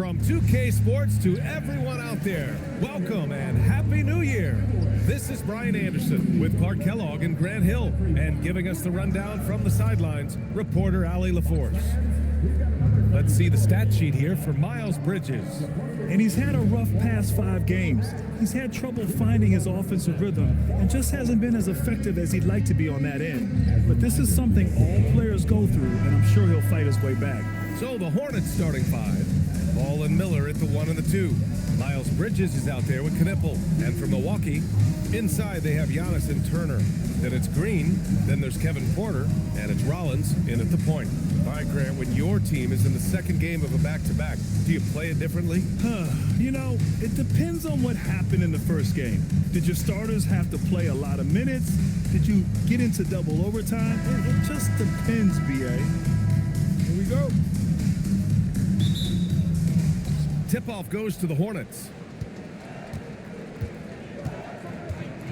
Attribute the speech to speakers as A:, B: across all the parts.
A: From 2K Sports to everyone out there, welcome and Happy New Year. This is Brian Anderson with Clark Kellogg and Grant Hill, and giving us the rundown from the sidelines, reporter Allie LaForce. Let's see the stat sheet here for Miles Bridges.
B: And he's had a rough past 5 games. He's had trouble finding his offensive rhythm and just hasn't been as effective as he'd like to be on that end. But this is something all players go through, and I'm sure he'll fight his way back.
A: So the Hornets starting 5. Ball and Miller at the 1 and the 2. Miles Bridges is out there with Knipple. And from Milwaukee, inside they have Giannis and Turner. Then it's Green, then there's Kevin Porter, and it's Rollins in at the point. All right, Grant, when your team is in the second game of a back-to-back, do you play it differently?
B: You know, it depends on what happened in the first game. Did your starters have to play a lot of minutes? Did you get into double overtime? It just depends, B.A.
A: Here we go. Tip-off goes to the Hornets.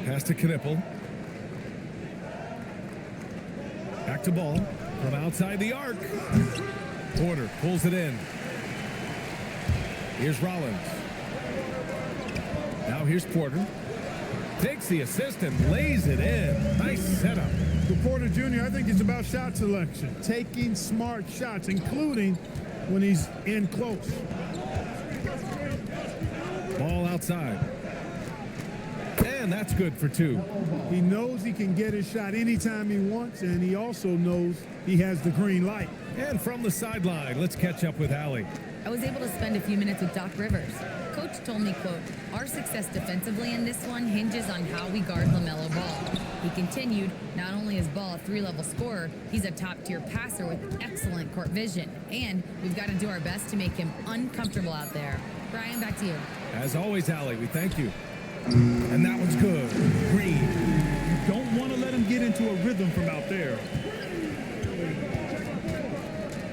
A: Pass to Knipple. Back to ball from outside the arc. Porter pulls it in. Here's Rollins. Now here's Porter. Takes the assist and lays it in. Nice setup.
C: For Porter Jr., I think it's about shot selection. Taking smart shots, including when he's in close.
A: Ball outside. And that's good for 2.
C: He knows he can get his shot anytime he wants, and he also knows he has the green light.
A: And from the sideline, let's catch up with Allie.
D: I was able to spend a few minutes with Doc Rivers. Coach told me, quote, "Our success defensively in this one hinges on how we guard LaMelo Ball." He continued, not only is Ball a 3-level scorer, he's a top-tier passer with excellent court vision. And we've got to do our best to make him uncomfortable out there. Brian, back to you.
A: As always, Allie, we thank you. And that one's good. Green.
B: You don't want to let him get into a rhythm from out there.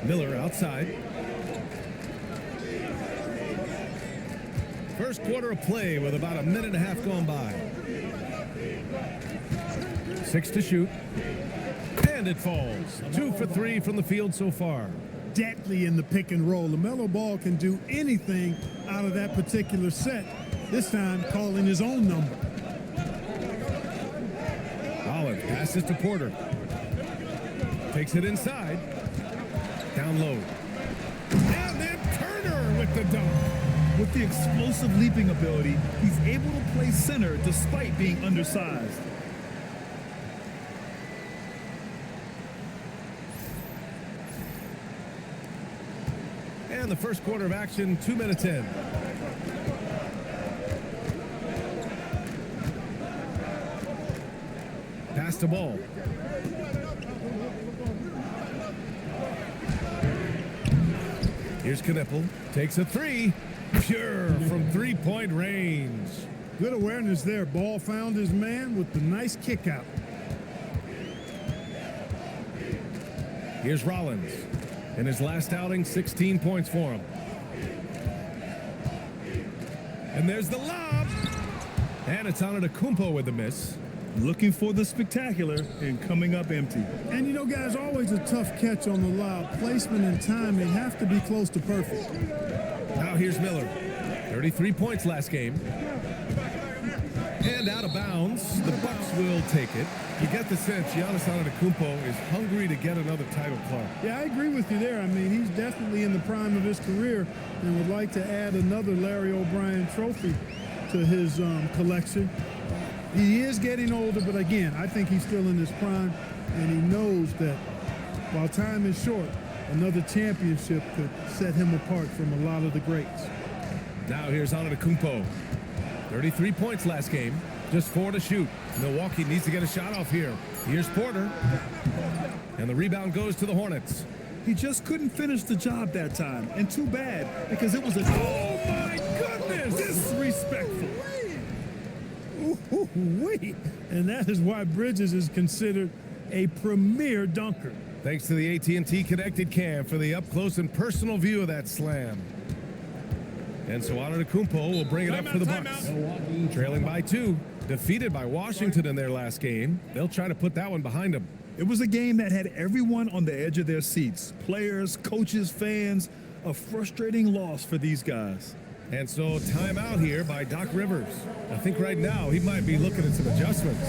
A: Miller outside. First quarter of play with about a minute and a half gone by. 6 to shoot. And it falls. 2 for 3 from the field so far.
C: Deadly in the pick and roll. LaMelo Ball can do anything out of that particular set. This time calling his own number.
A: Rollins passes to Porter. Takes it inside. Down low. And then Turner with the dunk.
B: With the explosive leaping ability, he's able to play center despite being undersized.
A: And the first quarter of action, 2 minutes in. Pass the ball. Here's Knipple. Takes a 3. Pure from 3-point range.
C: Good awareness there. Ball found his man with the nice kick out.
A: Here's Rollins. In his last outing, 16 points for him. And there's the lob. And it's on Antetokounmpo with the miss.
B: Looking for the spectacular and coming up empty.
C: And you know, guys, always a tough catch on the lob. Placement and timing have to be close to perfect.
A: Now here's Miller. 33 points last game. And out of bounds. The Bucks will take it. You get the sense Giannis Antetokounmpo is hungry to get another title, Clark.
C: Yeah, I agree with you there. I mean, he's definitely in the prime of his career and would like to add another Larry O'Brien trophy to his collection. He is getting older, but again, I think he's still in his prime, and he knows that while time is short, another championship could set him apart from a lot of the greats.
A: Now here's Antetokounmpo. 33 points last game, just 4 to shoot. Milwaukee needs to get a shot off here. Here's Porter. And the rebound goes to the Hornets.
B: He just couldn't finish the job that time, and too bad, because it was a...
A: Oh, my goodness!
C: Disrespectful. Ooh-wee. And that is why Bridges is considered a premier dunker.
A: Thanks to the AT&T Connected Cam for the up-close and personal view of that slam. And so Antetokounmpo will bring it up for the Bucks. Trailing by 2, defeated by Washington in their last game. They'll try to put that one behind them.
B: It was a game that had everyone on the edge of their seats. Players, coaches, fans. A frustrating loss for these guys.
A: And so timeout here by Doc Rivers. I think right now he might be looking at some adjustments.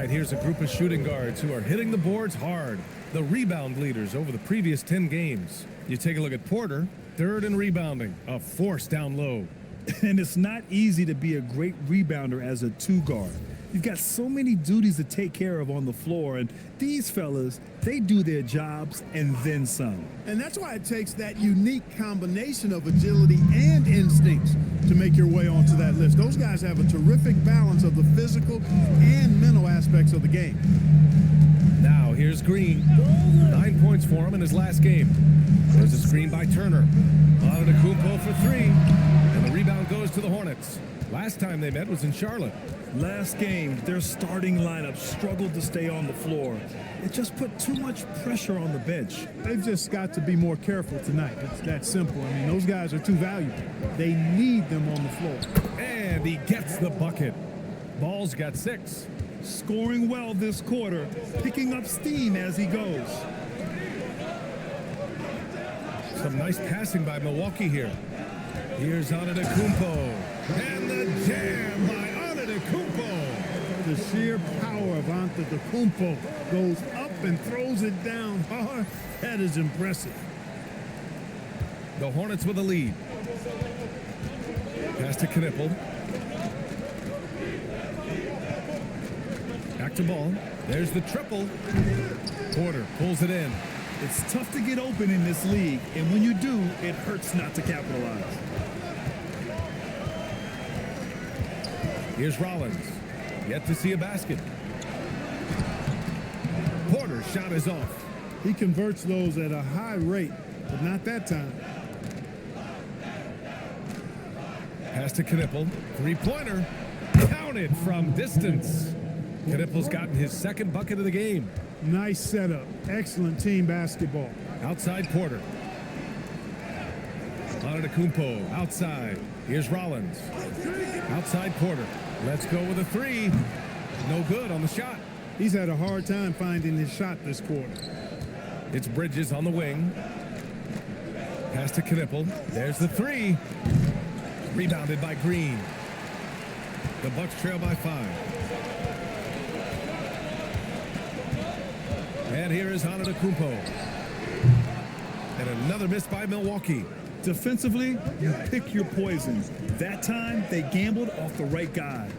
A: Here's a group of shooting guards who are hitting the boards hard. The rebound leaders over the previous 10 games. You take a look at Porter, third in rebounding, a force down low.
B: And it's not easy to be a great rebounder as a two guard. You've got so many duties to take care of on the floor, and these fellas, they do their jobs and then some.
C: And that's why it takes that unique combination of agility and instincts to make your way onto that list. Those guys have a terrific balance of the physical and mental aspects of the game.
A: Now here's Green. 9 points for him in his last game. There's a screen by Turner. Antetokounmpo for three. And the rebound goes to the Hornets. Last time they met was in Charlotte.
B: Last game, their starting lineup struggled to stay on the floor. It just put too much pressure on the bench.
C: They've just got to be more careful tonight. It's that simple. I mean, those guys are too valuable. They need them on the floor.
A: And he gets the bucket. Ball's got 6.
B: Scoring well this quarter, picking up steam as he goes.
A: Some nice passing by Milwaukee here. Here's Antetokounmpo. And the jam by Antetokounmpo.
C: The sheer power of Antetokounmpo goes up and throws it down hard. That is impressive.
A: The Hornets with a lead. Pass to Knippel. Back to ball. There's the triple. Porter pulls it in.
B: It's tough to get open in this league, and when you do, it hurts not to capitalize.
A: Here's Rollins. Yet to see a basket. Porter's shot is off.
C: He converts those at a high rate, but not that time.
A: Pass to Knippel. Three-pointer. Counted from distance. Knippel's gotten his second bucket of the game.
C: Nice setup. Excellent team basketball.
A: Outside Porter. Antetokounmpo outside. Here's Rollins. Outside Porter. Let's go with a three. No good on the shot.
C: He's had a hard time finding his shot this quarter.
A: It's Bridges on the wing. Pass to Knippel. There's the three. Rebounded by Green. The Bucks trail by 5. And here is Antetokounmpo. And another miss by Milwaukee.
B: Defensively, you pick your poison. That time, they gambled off the right guy.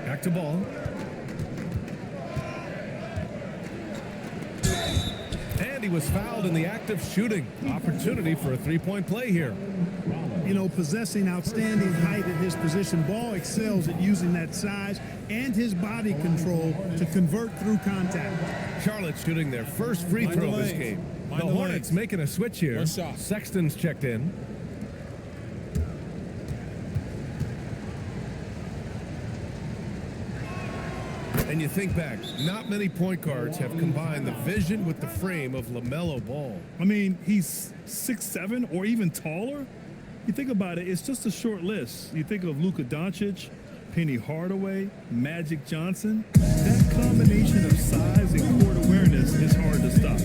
A: Back to ball. And he was fouled in the act of shooting. Opportunity for a three-point play here.
C: You know, possessing outstanding height at his position, Ball excels at using that size and his body control to convert through contact.
A: Charlotte shooting their first free throw this game. The Hornets making a switch here. Sexton's checked in. And you think back, not many point guards have combined the vision with the frame of LaMelo Ball.
B: I mean, he's 6'7" or even taller. You think about it, it's just a short list. You think of Luka Doncic, Penny Hardaway, Magic Johnson. That combination of size and court awareness is hard to stop.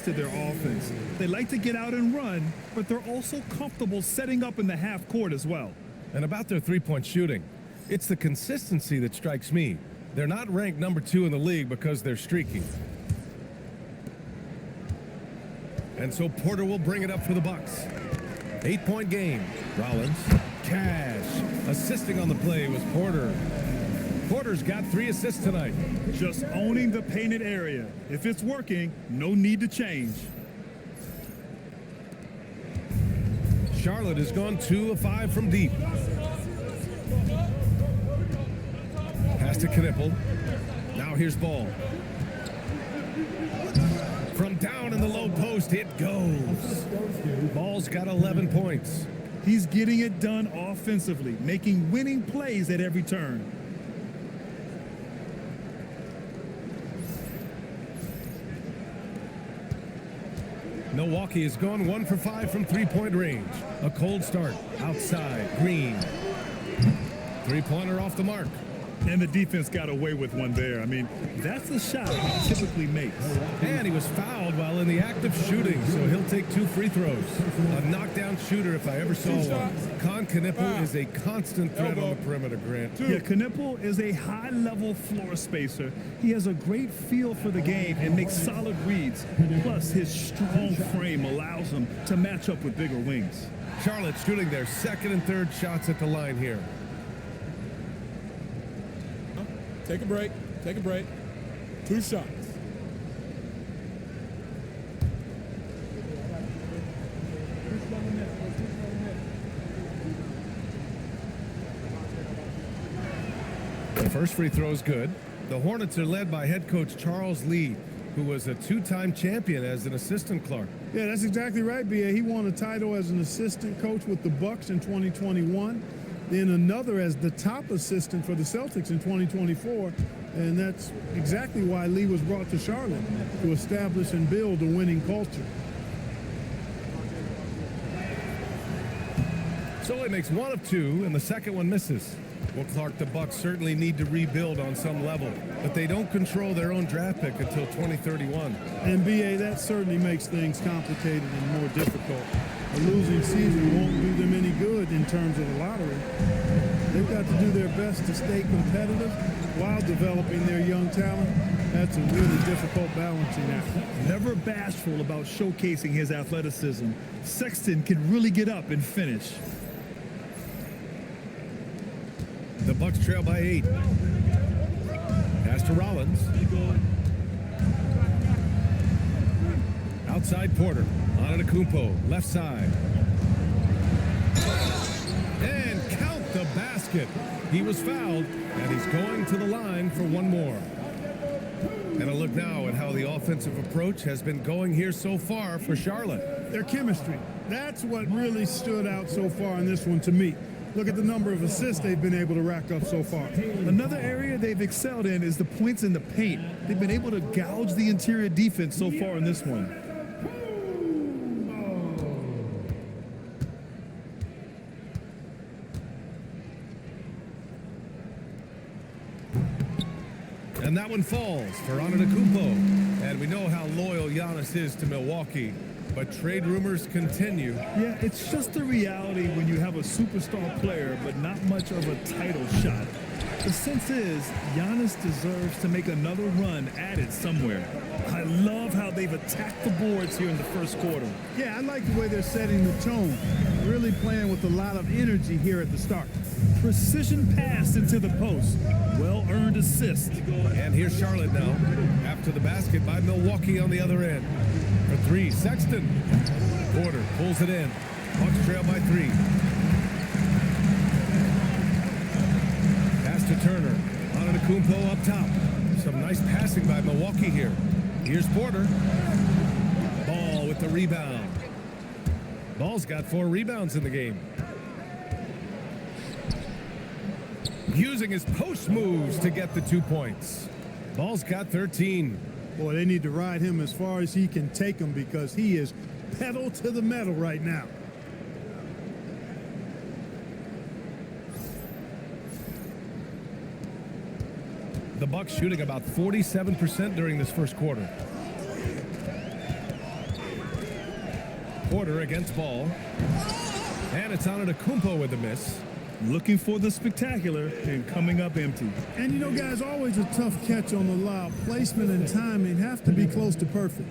B: to their offense. They like to get out and run, but they're also comfortable setting up in the half court as well.
A: And about their three-point shooting, it's the consistency that strikes me. They're not ranked number 2 in the league because they're streaky. And so Porter will bring it up for the Bucks. 8-point game. Rollins, Cash. Assisting on the play was Porter. Porter's got 3 assists tonight.
B: Just owning the painted area. If it's working, no need to change.
A: Charlotte has gone 2 of 5 from deep. Pass to Knipple. Now here's Ball. From down in the low post, it goes. Ball's got 11 points.
B: He's getting it done offensively, making winning plays at every turn.
A: Milwaukee has gone 1 for 5 from three-point range. A cold start. Outside. Green. Three-pointer off the mark.
B: And the defense got away with one there. I mean, that's a shot he typically makes.
A: And he was fouled while in the act of shooting, so he'll take 2 free throws. A knockdown shooter if I ever saw one. Con Knipple is a constant threat on the perimeter, Grant.
B: Yeah, Knipple is a high-level floor spacer. He has a great feel for the game and makes solid reads. Plus, his strong frame allows him to match up with bigger wings.
A: Charlotte shooting their second and third shots at the line here.
E: Take a break. Take a break. 2 shots.
A: The first free throw is good. The Hornets are led by head coach Charles Lee, who was a 2-time champion as an assistant, Clark.
C: Yeah, that's exactly right, B.A. He won a title as an assistant coach with the Bucks in 2021. Then another as the top assistant for the Celtics in 2024. And that's exactly why Lee was brought to Charlotte, to establish and build a winning culture.
A: So he makes 1 of 2, and the second one misses. Well, Clark, the Bucks certainly need to rebuild on some level, but they don't control their own draft pick until 2031.
C: And, B.A., that certainly makes things complicated and more difficult. A losing season won't do them any good in terms of the lottery. They've got to do their best to stay competitive while developing their young talent. That's a really difficult balancing act.
B: Never bashful about showcasing his athleticism, Sexton can really get up and finish.
A: The Bucks trail by 8. Pass to Rollins. Outside Porter. Antetokounmpo, left side. And count the basket. He was fouled, and he's going to the line for 1 more. And a look now at how the offensive approach has been going here so far for Charlotte.
C: Their chemistry. That's what really stood out so far in this one to me. Look at the number of assists they've been able to rack up so far.
B: Another area they've excelled in is the points in the paint. They've been able to gouge the interior defense so far in this one.
A: And that one falls for Antetokounmpo. And we know how loyal Giannis is to Milwaukee. But trade rumors continue.
B: Yeah, it's just a reality when you have a superstar player, but not much of a title shot. The sense is, Giannis deserves to make another run at it somewhere. I love how they've attacked the boards here in the first quarter.
C: Yeah, I like the way they're setting the tone. Really playing with a lot of energy here at the start.
B: Precision pass into the post. Well-earned assist.
A: And here's Charlotte now. After the basket by Milwaukee on the other end. For 3, Sexton. Porter pulls it in. Bucks trail by 3. Pass to Turner. Antetokounmpo up top. Some nice passing by Milwaukee here. Here's Porter. Ball with the rebound. Ball's got 4 rebounds in the game. Using his post moves to get the 2 points. Ball's got 13.
C: Boy, they need to ride him as far as he can take him because he is pedal to the metal right now. The Bucks shooting about 47% during this first quarter.
A: Porter against Ball. And it's Antetokounmpo with the miss.
B: Looking for the spectacular and coming up empty.
C: And you know, guys, always a tough catch on the lob. Placement and timing have to be close to perfect.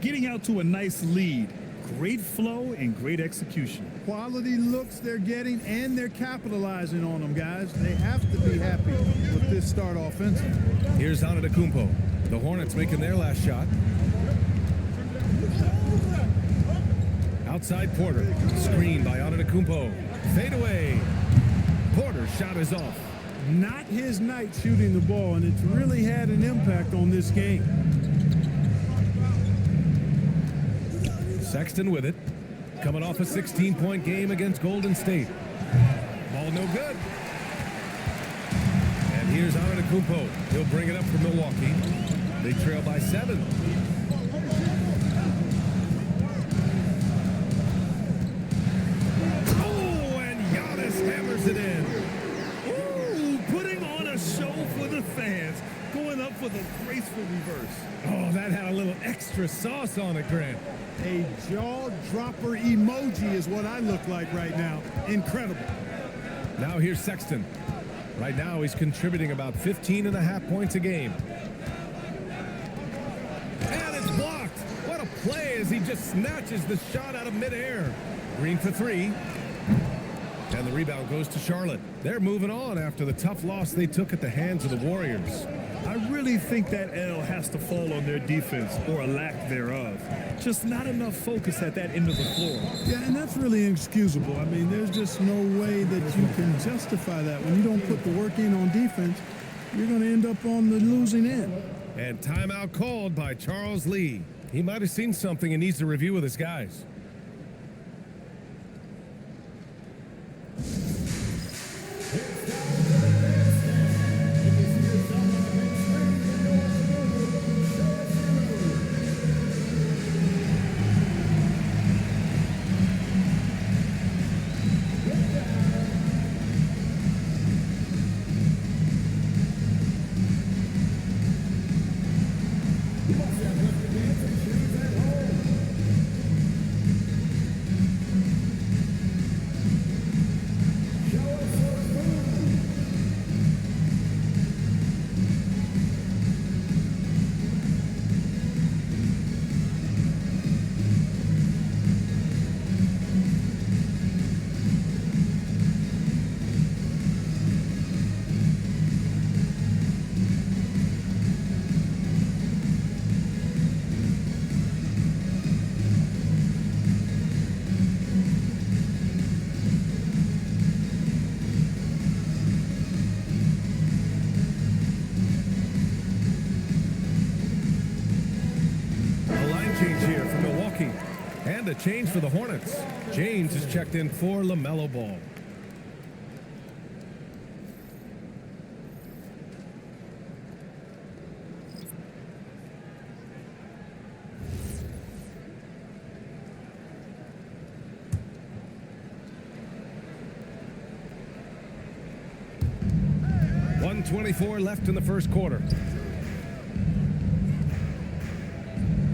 B: Getting out to a nice lead. Great flow and great execution.
C: Quality looks they're getting, and they're capitalizing on them, guys. They have to be happy with this start offensively.
A: Here's Antetokounmpo. The Hornets making their last shot. Outside Porter. Screen by Antetokounmpo. Fade away. Porter's shot is off.
C: Not his night shooting the ball, and it's really had an impact on this game.
A: Sexton with it. Coming off a 16-point game against Golden State. Ball no good. And here's Antetokounmpo. He'll bring it up for Milwaukee. They trail by 7. Oh, and Giannis hammers it in.
B: Ooh, putting on a show for the fans. Going up for the graceful reverse.
A: Oh, that had a little extra sauce on it, Grant.
C: A jaw-dropper emoji is what I look like right now. Incredible.
A: Now here's Sexton. Right now he's contributing about 15.5 points a game. And it's blocked. What a play as he just snatches the shot out of midair. Green for 3. And the rebound goes to Charlotte. They're moving on after the tough loss they took at the hands of the Warriors.
B: I really think that L has to fall on their defense or a lack thereof. Just not enough focus at that end of the floor.
C: Yeah, and that's really inexcusable. I mean, there's just no way that you can justify that. When you don't put the work in on defense, you're going to end up on the losing end.
A: And timeout called by Charles Lee. He might have seen something and needs to review with his guys. And a change for the Hornets. James is checked in for LaMelo Ball. .124 left in the first quarter.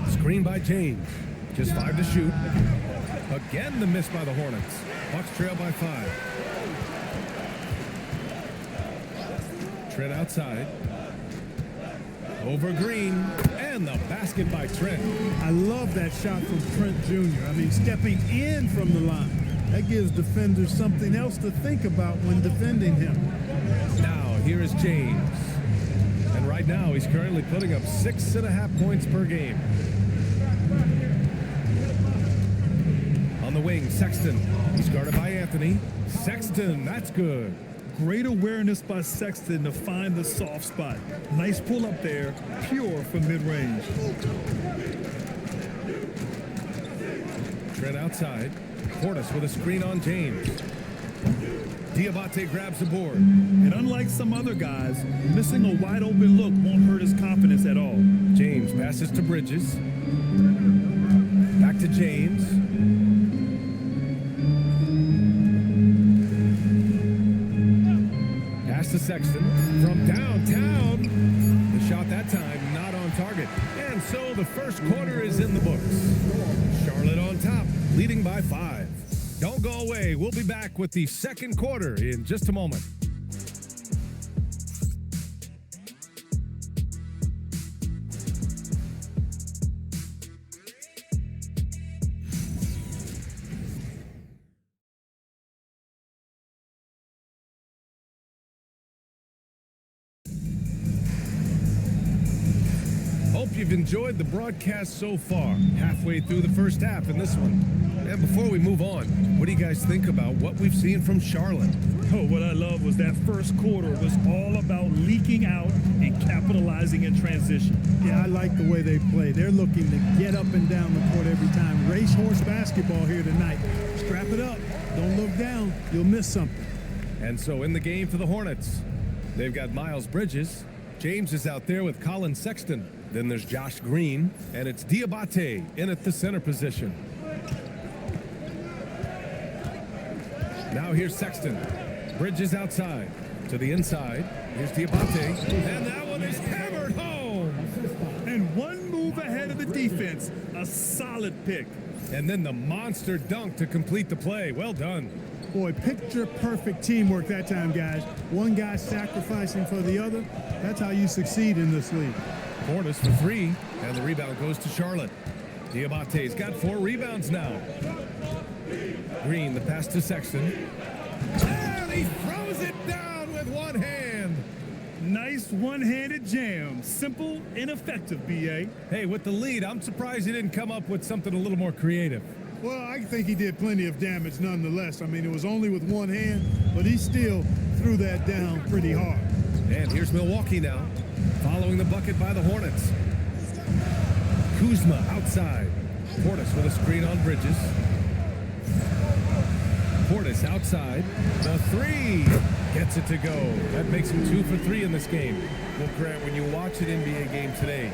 A: Screen by James. Just 5 to shoot. Again, the miss by the Hornets. Bucks trail by 5. Trent outside. Over Green. And the basket by Trent.
C: I love that shot from Trent Jr. I mean, stepping in from the line. That gives defenders something else to think about when defending him.
A: Now, here is James. And right now, he's currently putting up 6.5 points per game. On the wing, Sexton. He's guarded by Anthony. Sexton, that's good.
B: Great awareness by Sexton to find the soft spot. Nice pull up there, pure from mid-range.
A: Trent outside. Portis with a screen on James. Diabate grabs the board.
B: And unlike some other guys, missing a wide open look won't hurt his confidence at all.
A: James passes to Bridges. Back to James. Pass to Sexton from downtown. The shot that time not on target. And so the first quarter is in the books. Charlotte on top. leading by 5. Don't go away. We'll be back with the second quarter in just a moment. Hope you've enjoyed the broadcast so far. Halfway through the first half in this one. And before we move on, what do you guys think about what we've seen from Charlotte?
B: Oh, what I love was that first quarter was all about leaking out and capitalizing in transition.
C: Yeah, I like the way they play. They're looking to get up and down the court every time. Racehorse basketball here tonight. Strap it up. Don't look down. You'll miss something.
A: And so in the game for the Hornets, they've got Miles Bridges. James is out there with Colin Sexton. Then there's Josh Green, and it's Diabate in at the center position. Now here's Sexton. Bridges outside to the inside. Here's Diabate, and that one is hammered home.
B: And one move ahead of the defense. A solid pick.
A: And then the monster dunk to complete the play. Well done.
C: Boy, picture-perfect teamwork that time, guys. One guy sacrificing for the other. That's how you succeed in this league.
A: Hornets for 3, and the rebound goes to Charlotte. Diabate's got 4 rebounds now. Green, the pass to Sexton. And he throws it down with one hand.
B: Nice one-handed jam. Simple and effective, B.A.
A: Hey, with the lead, I'm surprised he didn't come up with something a little more creative.
C: Well, I think he did plenty of damage nonetheless. I mean, it was only with one hand, but he still threw that down pretty hard.
A: And here's Milwaukee now, following the bucket by the Hornets. Kuzma outside. Portis with a screen on Bridges. Portis outside. The 3 gets it to go. That makes him 2 for 3 in this game. Well, Grant, when you watch an NBA game today,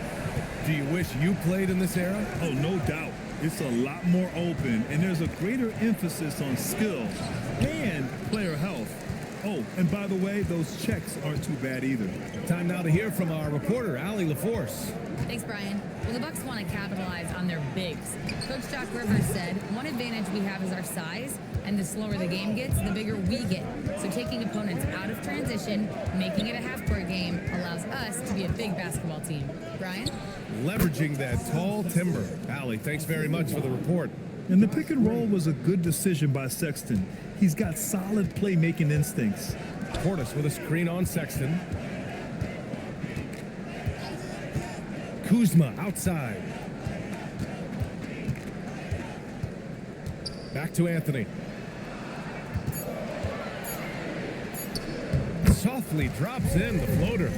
A: do you wish you played in this era?
B: Oh, no doubt. It's a lot more open, and there's a greater emphasis on skill and player health. Oh, and by the way, those checks aren't too bad either.
A: Time now to hear from our reporter, Allie LaForce.
D: Thanks, Brian. Well, the Bucks want to capitalize on their bigs. Coach Doc Rivers said, one advantage we have is our size, and the slower the game gets, the bigger we get. So taking opponents out of transition, making it a half-court game, allows us to be a big basketball team. Brian?
A: Leveraging that tall timber. Allie, thanks very much for the report.
B: And the pick and roll was a good decision by Sexton. He's got solid playmaking instincts.
A: Portis with a screen on Sexton. Kuzma outside. Back to Anthony. Softly drops in the floater.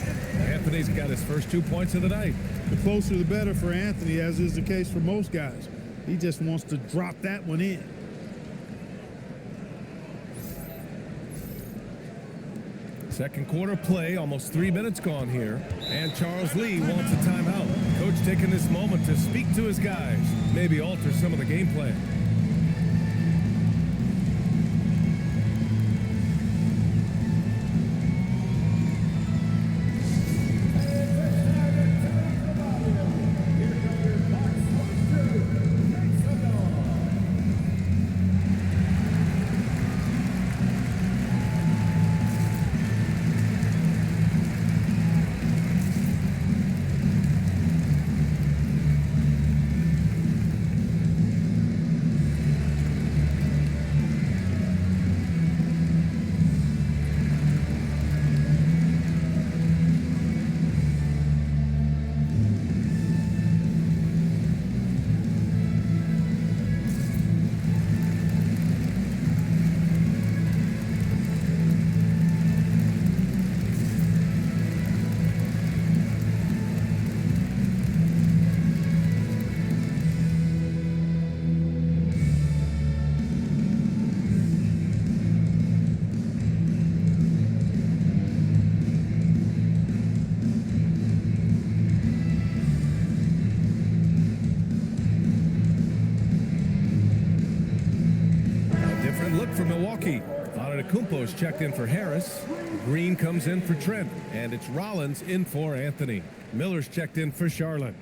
A: Anthony's got his first 2 points of the night.
C: The closer the better for Anthony, as is the case for most guys. He just wants to drop that one in.
A: Second quarter play, almost 3 minutes gone here. And Charles Lee wants a timeout. Coach taking this moment to speak to his guys, maybe alter some of the game plan. For Milwaukee, Antetokounmpo's checked in for Harris. Green comes in for Trent, and it's Rollins in for Anthony. Miller's checked in for Charlotte.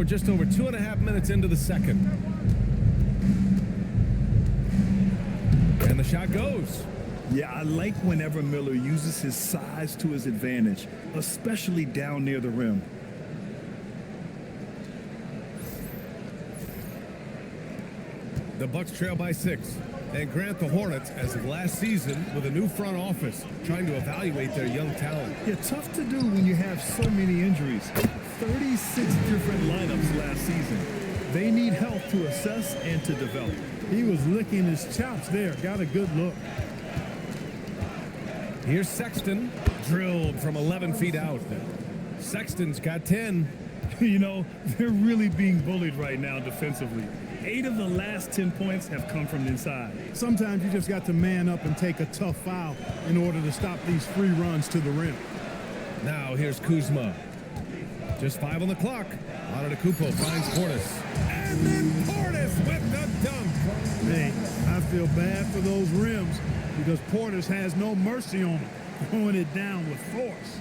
A: we're just over 2.5 minutes into the second. And the shot goes.
B: Yeah, I like whenever Miller uses his size to his advantage, especially down near the rim.
A: The Bucks trail by 6. And grant the Hornets, as of last season, with a new front office, trying to evaluate their young talent.
B: Yeah, tough to do when you have so many injuries. 36 different lineups last season. They need help to assess and to develop.
C: He was licking his chops there. Got a good look.
A: Here's Sexton, drilled from 11 feet out. Sexton's got 10.
B: You know, they're really being bullied right now defensively. 8 of the last 10 points have come from inside.
C: Sometimes you just got to man up and take a tough foul in order to stop these free runs to the rim.
A: Now here's Kuzma. Just 5 on the clock. Antetokounmpo finds Portis. And then Portis with the dunk.
C: Hey, I feel bad for those rims because Portis has no mercy on them, throwing it down with force.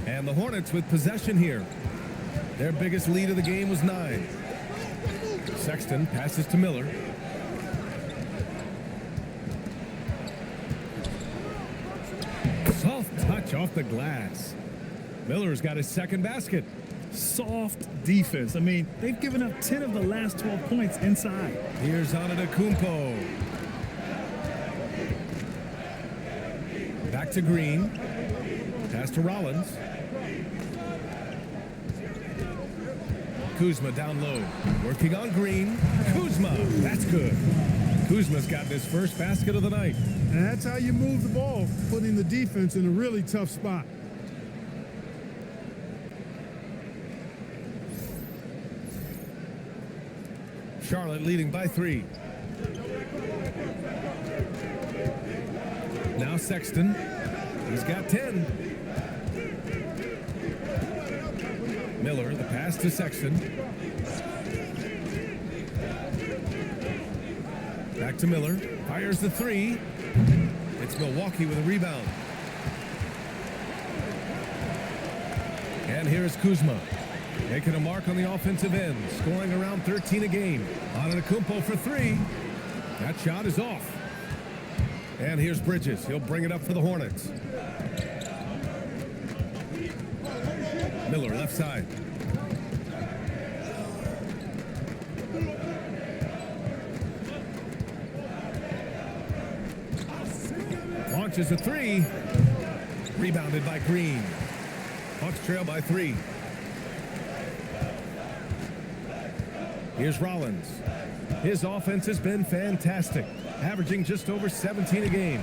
A: And the Hornets with possession here. Their biggest lead of the game was 9. Sexton passes to Miller. Soft touch off the glass. Miller's got his second basket.
B: Soft defense. I mean, they've given up 10 of the last 12 points inside.
A: Here's Antetokounmpo. Back to Green. Pass to Rollins. Kuzma down low. Working on Green. Kuzma. That's good. Kuzma's gotten his first basket of the night.
C: And that's how you move the ball, putting the defense in a really tough spot.
A: Charlotte leading by 3. Now Sexton. He's got 10. Miller, the pass to Sexton. Back to Miller. Fires the 3. It's Milwaukee with a rebound. And here's Kuzma. Making a mark on the offensive end. Scoring around 13 a game. Antetokounmpo for 3. That shot is off. And here's Bridges. He'll bring it up for the Hornets. Miller left side. Launches a 3. Rebounded by Green. Bucks trail by 3. Here's Rollins. His offense has been fantastic, averaging just over 17 a game.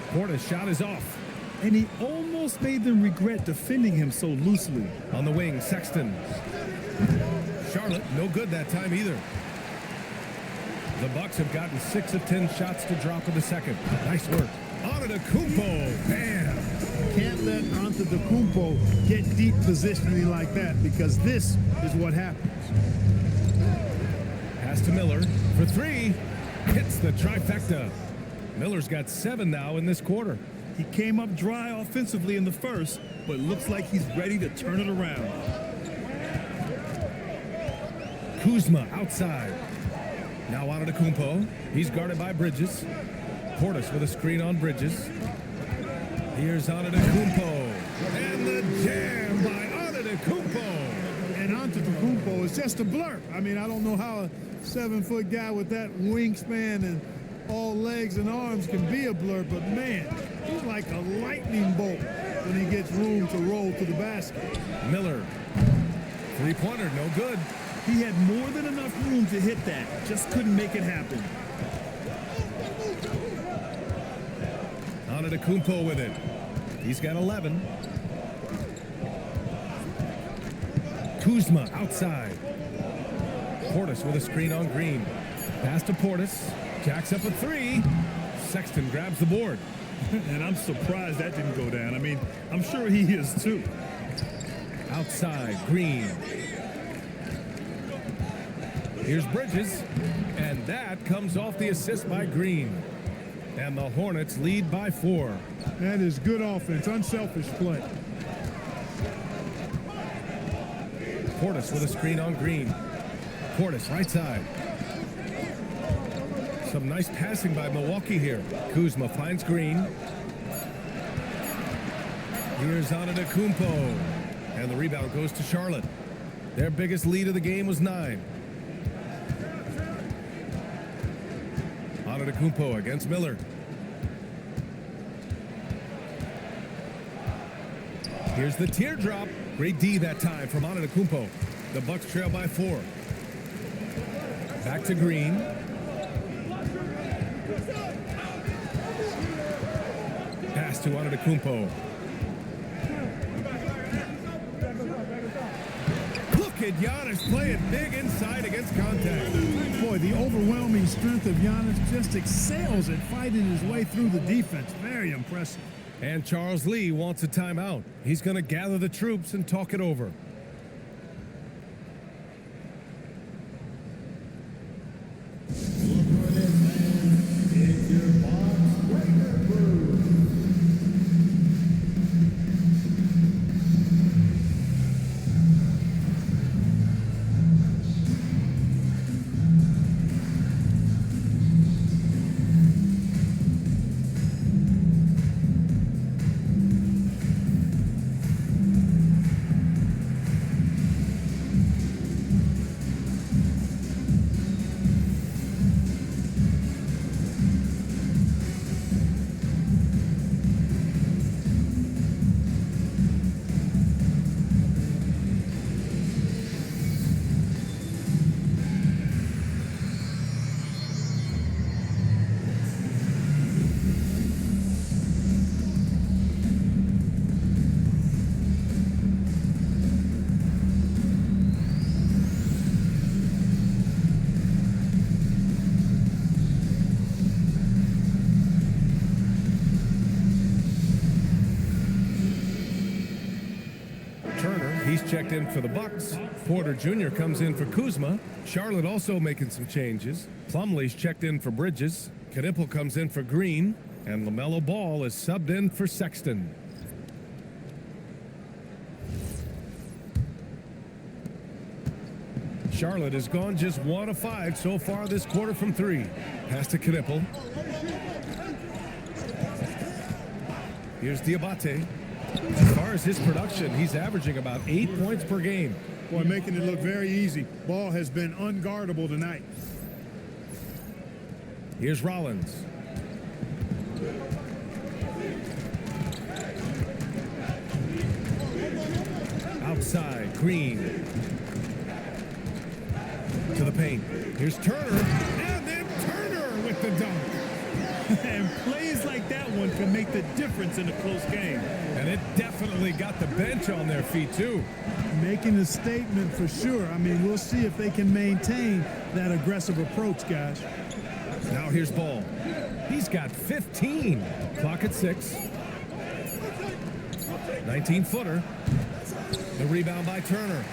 A: Portis' shot is off.
B: And he almost made them regret defending him so loosely.
A: On the wing, Sexton. Charlotte, no good that time either. The Bucks have gotten 6 of 10 shots to drop in the second. Nice work. Antetokounmpo, bam!
C: Can't let Antetokounmpo get deep positioning like that because this is what happens.
A: Pass to Miller for 3. Hits the trifecta. Miller's got 7 now in this quarter.
B: He came up dry offensively in the first, but looks like he's ready to turn it around.
A: Kuzma outside. Now Antetokounmpo. He's guarded by Bridges. Portis with a screen on Bridges. Here's Antetokounmpo. And the jam by Antetokounmpo.
C: And Antetokounmpo is just a blur. I mean, I don't know how a 7-foot guy with that wingspan and all legs and arms can be a blur, but man, he's like a lightning bolt when he gets room to roll to the basket.
A: Miller. 3-pointer, no good.
B: He had more than enough room to hit that, just couldn't make it happen.
A: Antetokounmpo with it. He's got 11. Kuzma outside. Portis with a screen on Green. Pass to Portis. Jacks up a 3. Sexton grabs the board.
B: And I'm surprised that didn't go down. I mean, I'm sure he is too.
A: Outside, Green. Here's Bridges. And that comes off the assist by Green. And the Hornets lead by 4.
C: That is good offense, unselfish play.
A: Portis with a screen on Green. Portis right side. Some nice passing by Milwaukee here. Kuzma finds Green. Here's Antetokounmpo. And the rebound goes to Charlotte. Their biggest lead of the game was 9. Antetokounmpo against Miller. Here's the teardrop. Great D that time from Antetokounmpo. The Bucks trail by 4. Back to Green. Pass to Antetokounmpo. Look at Giannis playing big inside against contact.
C: Boy, the overwhelming strength of Giannis just excels at fighting his way through the defense. Very impressive.
A: And Charles Lee wants a timeout. He's going to gather the troops and talk it over. He's checked in for the Bucks. Porter Jr. comes in for Kuzma. Charlotte also making some changes. Plumlee's checked in for Bridges. Knipple comes in for Green. And LaMelo Ball is subbed in for Sexton. Charlotte has gone just 1 of 5 so far this quarter from 3. Pass to Knipple. Here's Diabate. As far as his production, he's averaging about 8 points per game.
C: Boy, making it look very easy. Ball has been unguardable tonight.
A: Here's Rollins. Outside, Green. To the paint. Here's Turner. And then Turner with the dunk.
B: And plays like that one can make the difference in a close game.
A: And it definitely got the bench on their feet, too.
C: Making a statement for sure. I mean, we'll see if they can maintain that aggressive approach, guys.
A: Now here's Ball. He's got 15. Clock at 6. 19-footer. The rebound by Turner.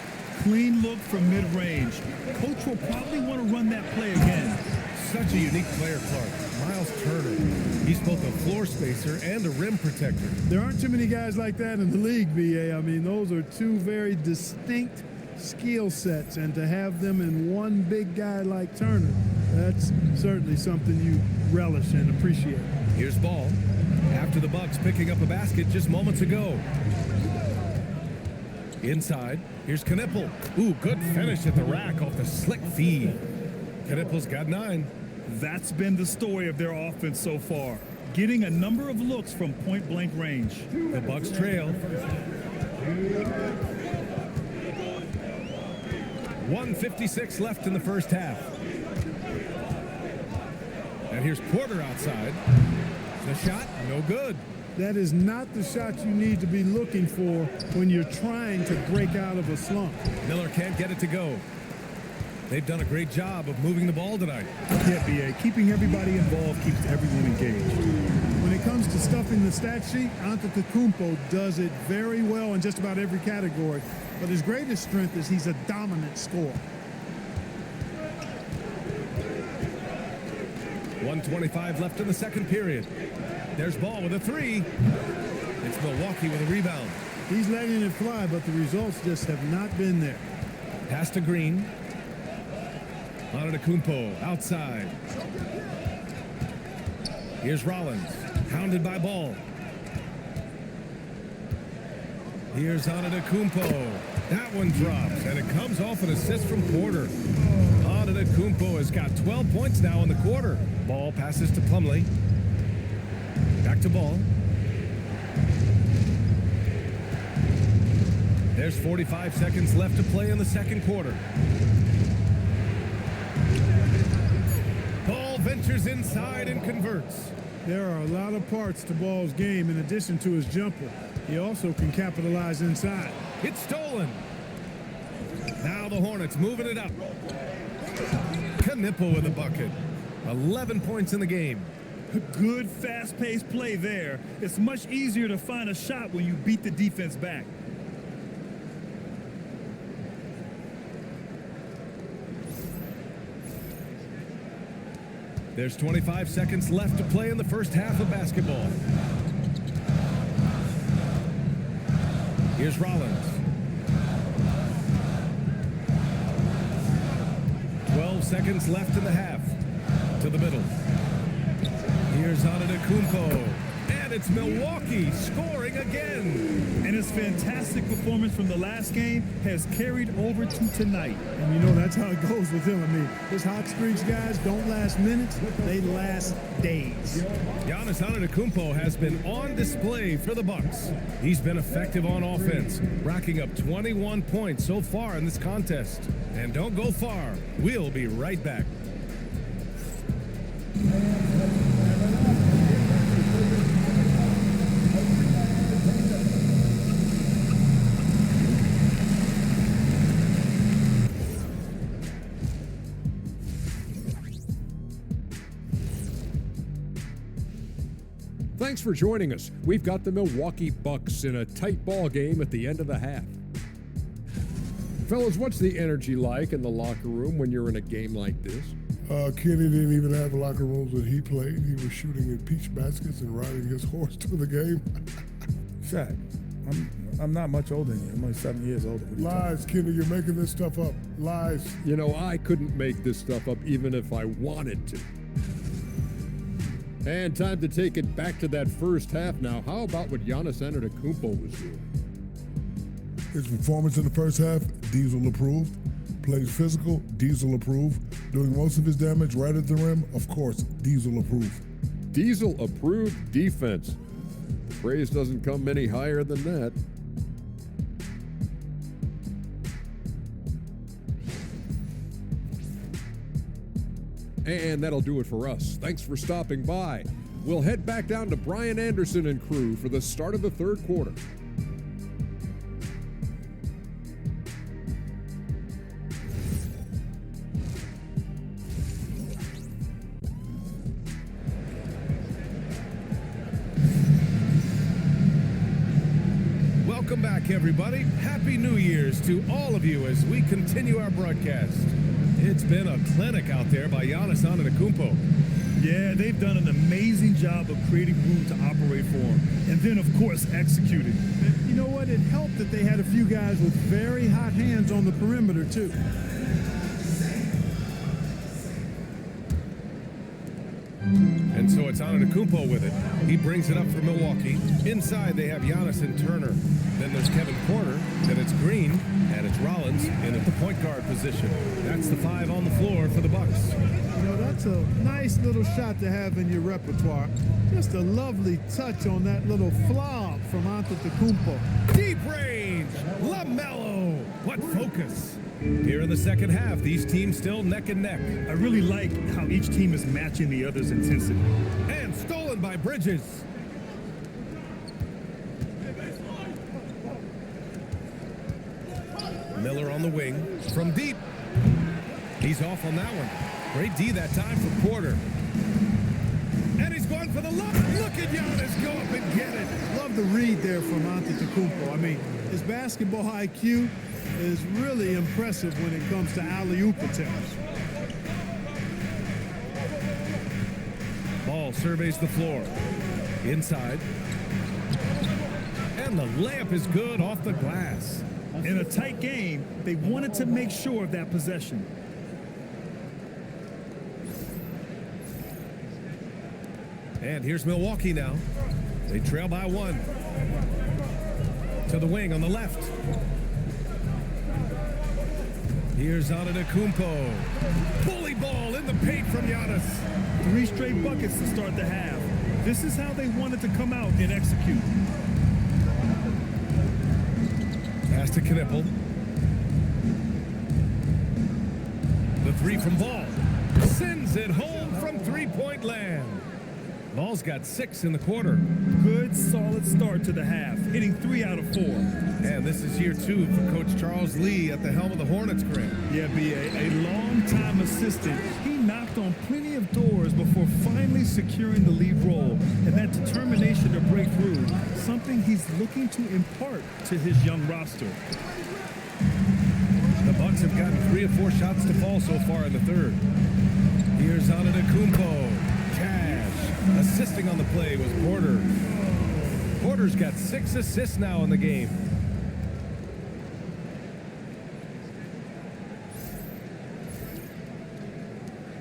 B: Clean look from mid-range. Coach will probably want to run that play again.
A: Such a unique player, Clark. Miles Turner. He's both a floor spacer and a rim protector.
C: There aren't too many guys like that in the league, VA. I mean, those are two very distinct skill sets, and to have them in one big guy like Turner, that's certainly something you relish and appreciate.
A: Here's Ball. After the Bucks picking up a basket just moments ago. Inside, here's Knipple. Ooh, good finish at the rack off the slick feed. Knipple's got 9.
B: That's been the story of their offense so far, getting a number of looks from point-blank range.
A: The Bucks trail. 1:56 left in the first half. And here's Porter outside. The shot, no good.
C: That is not the shot you need to be looking for when you're trying to break out of a slump.
A: Miller can't get it to go. They've done a great job of moving the ball tonight.
B: Yeah, BA, keeping everybody involved keeps everyone engaged.
C: When it comes to stuffing the stat sheet, Antetokounmpo does it very well in just about every category. But his greatest strength is he's a dominant scorer.
A: 1:25 left in the second period. There's Ball with a 3. It's Milwaukee with a rebound.
C: He's letting it fly, but the results just have not been there.
A: Pass to Green. Antetokounmpo outside. Here's Rollins, hounded by Ball. Here's Antetokounmpo. That one drops, and it comes off an assist from Porter. Antetokounmpo has got 12 points now in the quarter. Ball passes to Plumlee. Back to Ball. There's 45 seconds left to play in the second quarter. Ball ventures inside and converts.
C: There are a lot of parts to Ball's game in addition to his jumper. He also can capitalize inside.
A: It's stolen. Now the Hornets moving it up. Knipple with a bucket. 11 points in the game.
B: Good, fast-paced play there. It's much easier to find a shot when you beat the defense back.
A: There's 25 seconds left to play in the first half of basketball. Here's Rollins. 12 seconds left in the half. To the middle. Here's Antetokounmpo. And it's Milwaukee scoring again.
B: And his fantastic performance from the last game has carried over to tonight.
C: And you know that's how it goes with him. I mean, his hot streaks, guys, don't last minutes. They last days.
A: Giannis Antetokounmpo has been on display for the Bucks. He's been effective on offense, racking up 21 points so far in this contest. And don't go far. We'll be right back.
E: Thanks for joining us. We've got the Milwaukee Bucks in a tight ball game at the end of the half. Fellas, what's the energy like in the locker room when you're in a game like this?
F: Kenny didn't even have locker rooms when he played. He was shooting in peach baskets and riding his horse to the game.
G: Shaq, I'm not much older than you. I'm only 7 years older.
F: Lies, Kenny, you're making this stuff up. Lies.
E: You know, I couldn't make this stuff up even if I wanted to. And time to take it back to that first half now. How about what Giannis Antetokounmpo was doing?
F: His performance in the first half, Diesel approved. Plays physical, Diesel approved. Doing most of his damage right at the rim, of course, Diesel approved.
E: Diesel approved defense. The praise doesn't come any higher than that. And that'll do it for us. Thanks for stopping by. We'll head back down to Brian Anderson and crew for the start of the third quarter.
A: Welcome back, everybody. Happy New Year's to all of you as we continue our broadcast. It's been a clinic out there by Giannis Antetokounmpo.
B: Yeah, they've done an amazing job of creating room to operate for him. And then, of course, executing.
C: And you know what? It helped that they had a few guys with very hot hands on the perimeter, too.
A: And so it's Antetokounmpo with it. He brings it up for Milwaukee. Inside, they have Giannis and Turner. Then there's Kevin Porter. Then it's Green. And it's Rollins in at the point guard position. That's the 5 on the floor for the Bucks.
C: You know, that's a nice little shot to have in your repertoire. Just a lovely touch on that little flob from Antetokounmpo.
A: Deep range. LaMelo. What focus. Here in the second half, these teams still neck and neck.
B: I really like how each team is matching the other's intensity.
A: And stolen by Bridges. Miller on the wing from deep. He's off on that one. Great D that time for Porter. And he's going for the lob. Look at Giannis go up and get it.
C: Love the read there from Antetokounmpo. I mean, his basketball IQ is really impressive when it comes to alley-oop attempts.
A: Ball surveys the floor. Inside. And the layup is good off the glass.
B: In a tight game, they wanted to make sure of that possession.
A: And here's Milwaukee now. They trail by 1. To the wing on the left. Here's Antetokounmpo. Bully ball in the paint from Giannis.
B: 3 straight buckets to start the half. This is how they wanted to come out and execute.
A: Pass to Knippel. The 3 from Ball. Sends it home from three-point land. Ball's got 6 in the quarter.
B: Good, solid start to the half, hitting 3 out of 4.
A: And this is year 2 for Coach Charles Lee at the helm of the Hornets, Grant.
B: Yeah, B.A., a long-time assistant. He knocked on plenty of doors before finally securing the lead role. And that determination to break through, something he's looking to impart to his young roster.
A: The Bucks have gotten 3 or 4 shots to fall so far in the third. Here's Antetokounmpo. Assisting on the play was Porter. Porter's got 6 assists now in the game.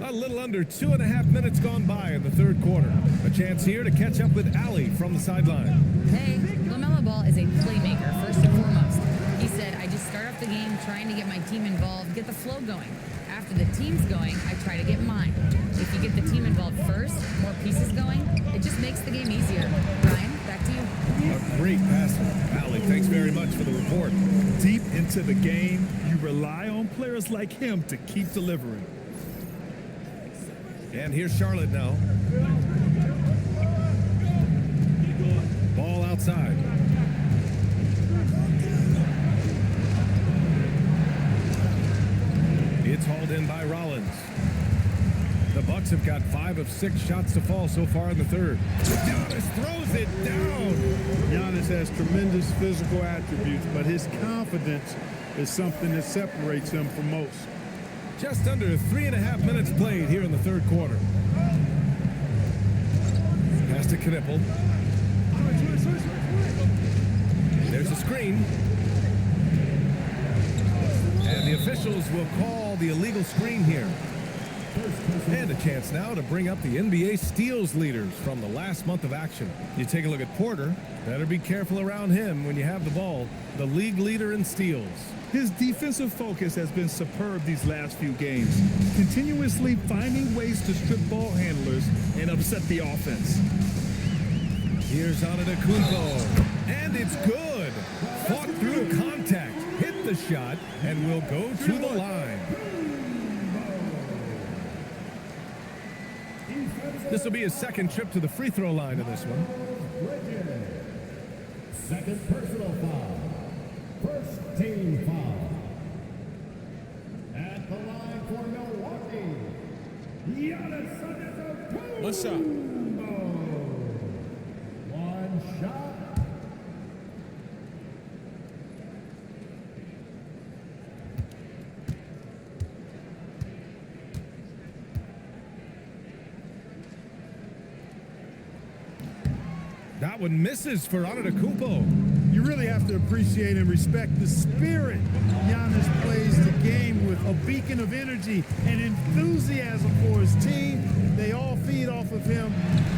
A: A little under 2.5 minutes gone by in the third quarter. A chance here to catch up with Allie from the sideline.
D: Hey, LaMelo Ball is a playmaker, first and foremost. He said, I just start off the game trying to get my team involved, get the flow going. After the team's going, I try to get mine. If you get the team involved first, more pieces going, it just makes the game easier. Ryan, back to you.
A: A great passer. Allie, thanks very much for the report.
B: Deep into the game, you rely on players like him to keep delivering.
A: And here's Charlotte now. Ball outside. It's hauled in by Rollins. The Bucks have got 5 of 6 shots to fall so far in the third. Giannis throws it down.
C: Giannis has tremendous physical attributes, but his confidence is something that separates him from most.
A: Just under 3.5 minutes played here in the third quarter. Pass to Knippel. There's a screen. And the officials will call the illegal screen here. And a chance now to bring up the NBA steals leaders from the last month of action. You take a look at Porter. Better be careful around him when you have the ball. The league leader in steals.
B: His defensive focus has been superb these last few games, continuously finding ways to strip ball handlers and upset the offense.
A: Here's Antetokounmpo, and it's good. Fought through contact, hit the shot, and will go to the line. This will be his second trip to the free throw line in this one.
H: Second personal foul. First team foul. At the line for Milwaukee, Giannis Antetokounmpo.
I: One shot.
H: One shot.
A: That one misses for Antetokounmpo.
C: You really have to appreciate and respect the spirit Giannis plays the game with, a beacon of energy and enthusiasm for his team. They all feed off of him,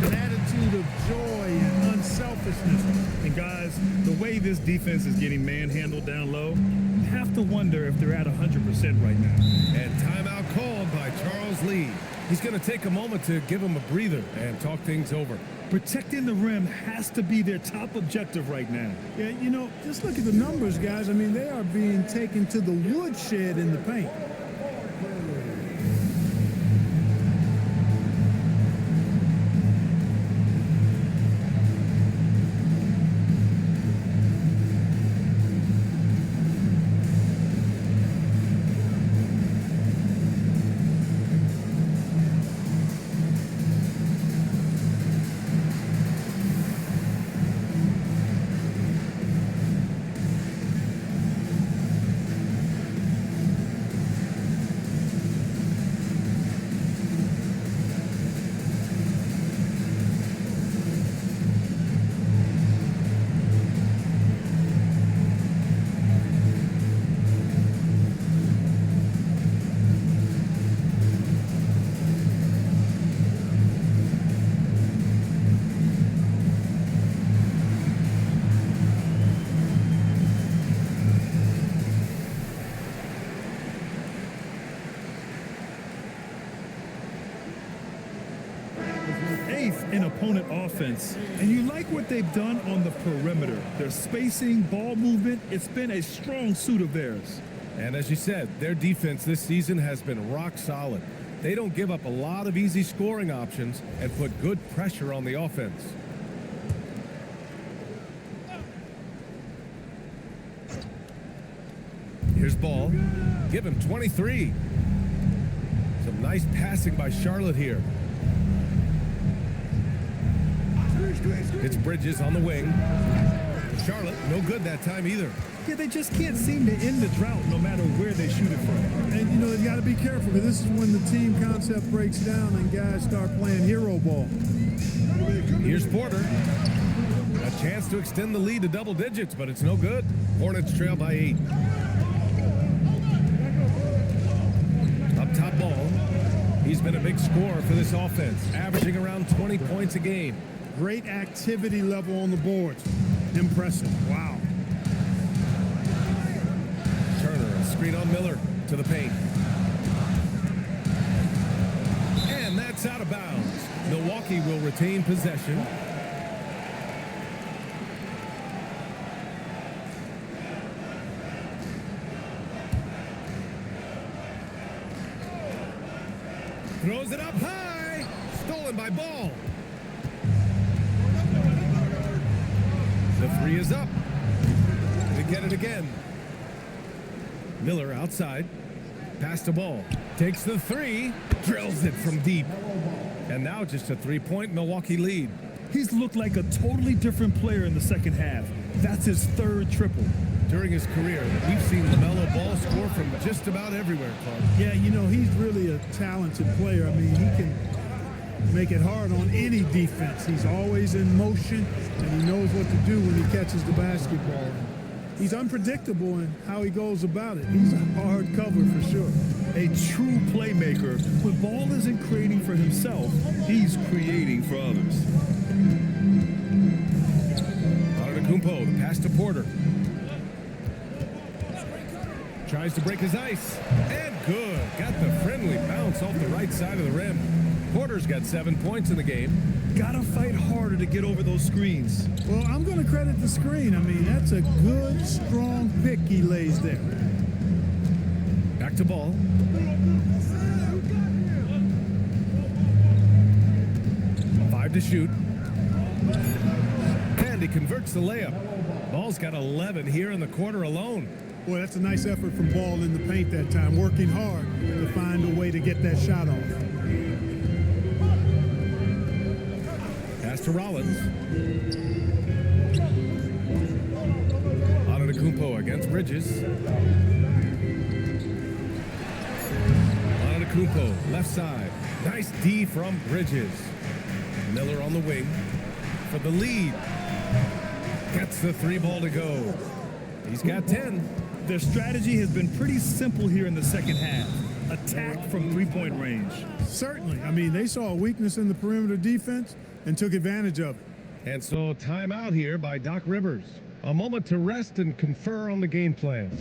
C: an attitude of joy and unselfishness.
B: And guys, the way this defense is getting manhandled down low, you have to wonder if they're at 100% right now.
A: And timeout called by Charles Lee. He's going to take a moment to give him a breather and talk things over.
B: Protecting the rim has to be their top objective right now.
C: Yeah, you know, just look at the numbers, guys. I mean, they are being taken to the woodshed in the paint.
B: opponent offense, and you like what they've done on the perimeter. Their spacing, ball movement, it's been a strong suit of theirs.
A: And as you said, their defense this season has been rock solid. They don't give up a lot of easy scoring options and put good pressure on the offense. Here's Ball. Give him 23. Some nice passing by Charlotte here. It's Bridges on the wing. Charlotte, no good that time either.
B: Yeah, they just can't seem to end the drought no matter where they shoot it from.
C: And, you know, they've got to be careful because this is when the team concept breaks down and guys start playing hero ball.
A: Here's Porter. A chance to extend the lead to double digits, but it's no good. Hornets trail by 8. Up top Ball. He's been a big scorer for this offense, averaging around 20 points a game.
C: Great activity level on the boards. Impressive. Wow.
A: Turner, a screen on Miller to the paint. And that's out of bounds. Milwaukee will retain possession. Throws it up high. Stolen by Ball. The three is up. To get it again. Miller outside. Pass to Ball. Takes the three. Drills it from deep. And now just a 3-point Milwaukee lead.
B: He's looked like a totally different player in the second half. That's his third triple.
A: During his career, we've seen LaMelo Ball score from just about everywhere, Clark.
C: Yeah, you know, he's really a talented player. I mean, he can make it hard on any defense. He's always in motion, and he knows what to do when he catches the basketball. He's unpredictable in how he goes about it. He's a hard cover for sure.
B: A true playmaker. When Ball isn't creating for himself, he's creating for others.
A: Antetokounmpo, the pass to Porter. Tries to break his ice. And good. Got the friendly bounce off the right side of the rim. Porter's got 7 points in the game.
B: Gotta fight harder to get over those screens.
C: Well, I'm going to credit the screen. I mean, that's a good, strong pick he lays there.
A: Back to Ball. Five to shoot. And he converts the layup. Ball's got 11 here in the quarter alone.
C: Boy, that's a nice effort from Ball in the paint that time, working hard to find a way to get that shot off.
A: Pass to Rollins. Antetokounmpo against Bridges. Antetokounmpo, left side. Nice D from Bridges. Miller on the wing for the lead. Gets the 3-ball to go. He's got 10.
B: Their strategy has been pretty simple here in the second half. Attack from three-point range.
C: Certainly. I mean, they saw a weakness in the perimeter defense and took advantage of it.
A: And so timeout here by Doc Rivers. A moment to rest and confer on the game plan.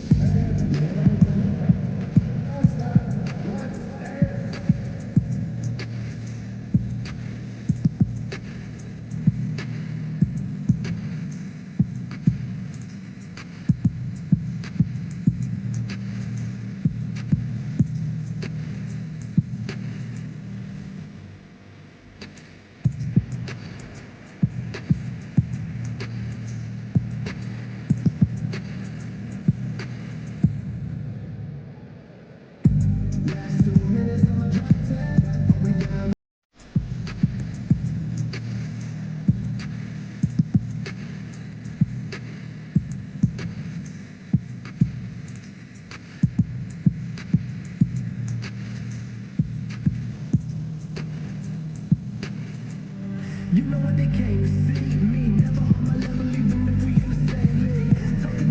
I: You know what they came to see me, never on my level, even if we in the same league. Talking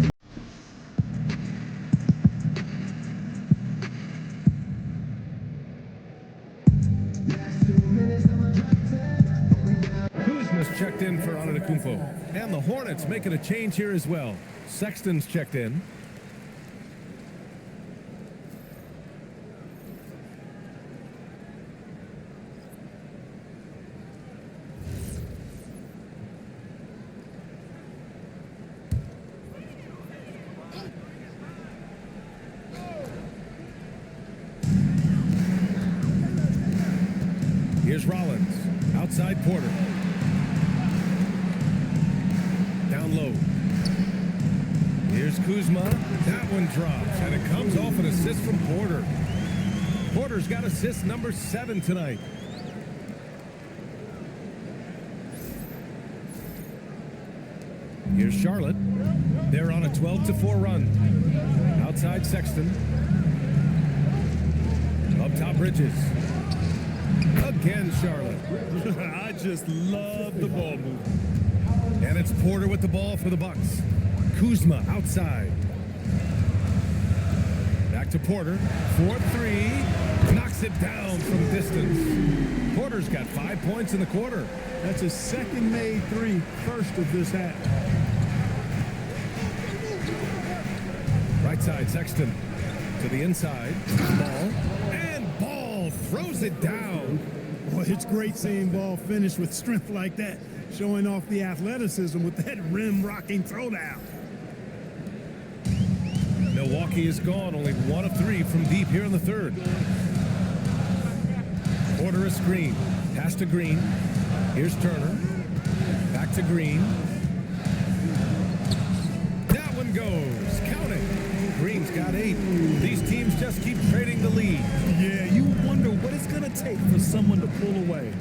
I: last 2 minutes, I'm a drop 10.
A: Kuzma's checked in for Antetokounmpo. And the Hornets making a change here as well. Sexton's checked in. Here's Rollins. Outside Porter. Down low. Here's Kuzma. That one drops, and it comes off an assist from Porter. Porter's got assist number 7 tonight. Here's Charlotte. They're on a 12-4 run. Outside Sexton. Up top Bridges. Again Charlotte.
B: I just love the ball movement.
A: And it's Porter with the ball for the Bucks. Kuzma outside. Back to Porter. 4-3. Knocks it down from distance. Porter's got 5 points in the quarter.
C: That's his second made three, first of this half.
A: Right side, Sexton. To the inside. Ball. And Ball throws it down.
C: Boy, it's great seeing Ball finish with strength like that, showing off the athleticism with that rim-rocking throwdown.
A: Milwaukee is gone, only 1 of 3 from deep here in the third. Porter a screen. Pass to Green. Here's Turner. Back to Green. That one goes. Count it. Green's got 8. These teams just keep trading the lead.
B: Yeah, you wonder what it's going to take for someone to pull away.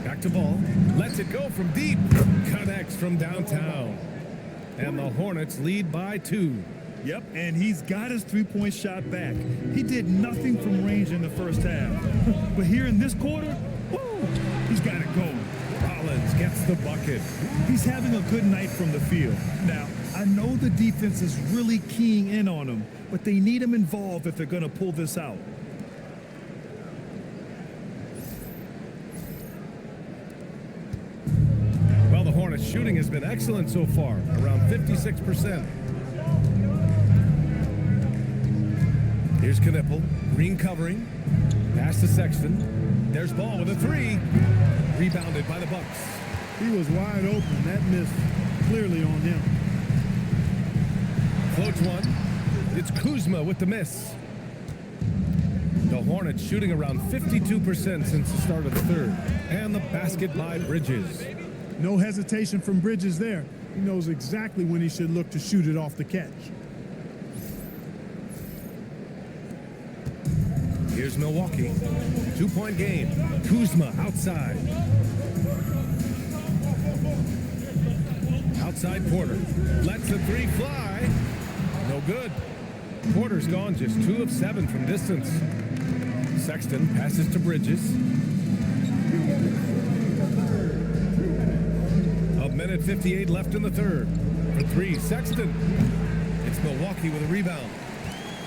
A: Back to Ball. Lets it go from deep. Connects from downtown. And the Hornets lead by 2.
B: Yep, and he's got his three-point shot back. He did nothing from range in the first half. But here in this quarter, woo, he's got it going.
A: Rollins gets the bucket.
B: He's having a good night from the field. Now, I know the defense is really keying in on him, but they need him involved if they're going to pull this out.
A: Well, the Hornets shooting has been excellent so far, around 56%. Here's Knipple. Green covering. Pass to Sexton. There's Ball with a 3. Rebounded by the Bucks.
C: He was wide open. That miss clearly on him.
A: Floats one. It's Kuzma with the miss. The Hornets shooting around 52% since the start of the third. And the basket by Bridges.
C: No hesitation from Bridges there. He knows exactly when he should look to shoot it off the catch.
A: Here's Milwaukee. 2-point game. Kuzma outside. Outside Porter. Lets the 3 fly. No good. Porter's gone just 2 of 7 from distance. Sexton passes to Bridges. A minute 58 left in the third. For 3, Sexton. It's Milwaukee with a rebound.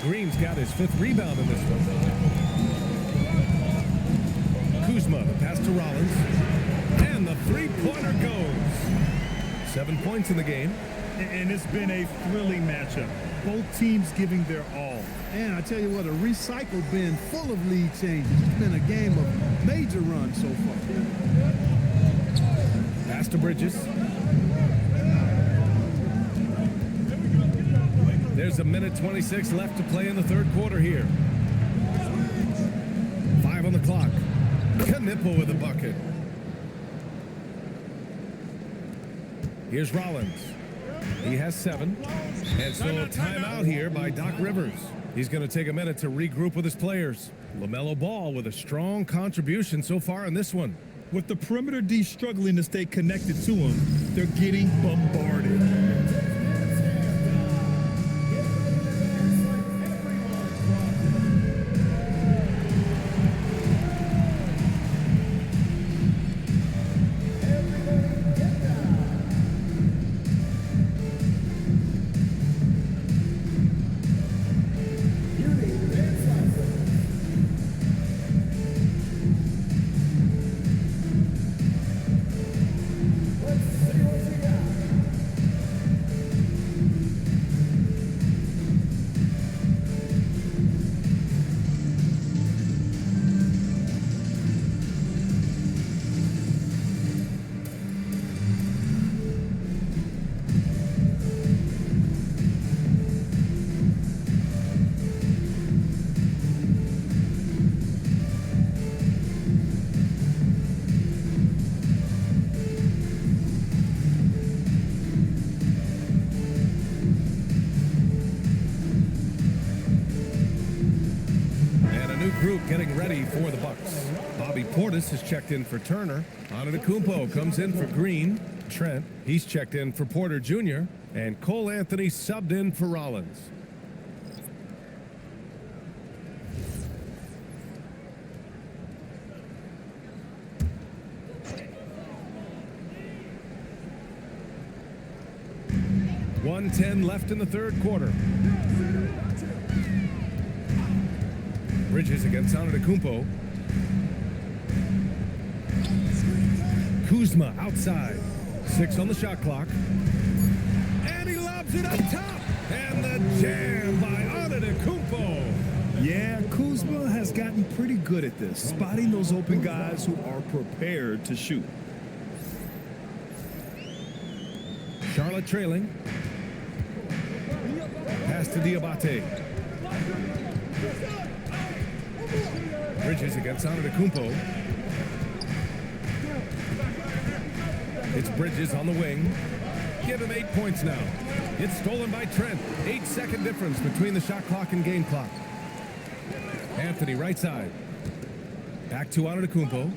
A: Green's got his 5th rebound in this one. Kuzma, the pass to Rollins. And the 3-pointer goes. 7 points in the game.
B: And it's been a thrilling matchup. Both teams giving their all.
C: And I tell you what, a recycled bin full of lead changes. It's been a game of major runs so far.
A: Pass to Bridges. There's a minute 26 left to play in the third quarter here. 5 on the clock. Knipple with a bucket. Here's Rollins. He has 7. And so a timeout here by Doc Rivers. He's going to take a minute to regroup with his players. LaMelo Ball with a strong contribution so far in this one.
B: With the perimeter D struggling to stay connected to him, they're getting bombarded.
A: getting ready for the Bucks. Bobby Portis is checked in for Turner. Antetokounmpo comes in for Green. Trent, he's checked in for Porter Jr. And Cole Anthony subbed in for Rollins. .110 left in the third quarter. Bridges against Antetokounmpo. Kuzma outside. 6 on the shot clock. And he lobs it up top. And the jam by Antetokounmpo.
B: Yeah, Kuzma has gotten pretty good at this, spotting those open guys who are prepared to shoot.
A: Charlotte trailing. Pass to Diabate. Bridges against Antetokounmpo. It's Bridges on the wing. Give him 8 points now. It's stolen by Trent. 8-second difference between the shot clock and game clock. Anthony right side. Back to Antetokounmpo. And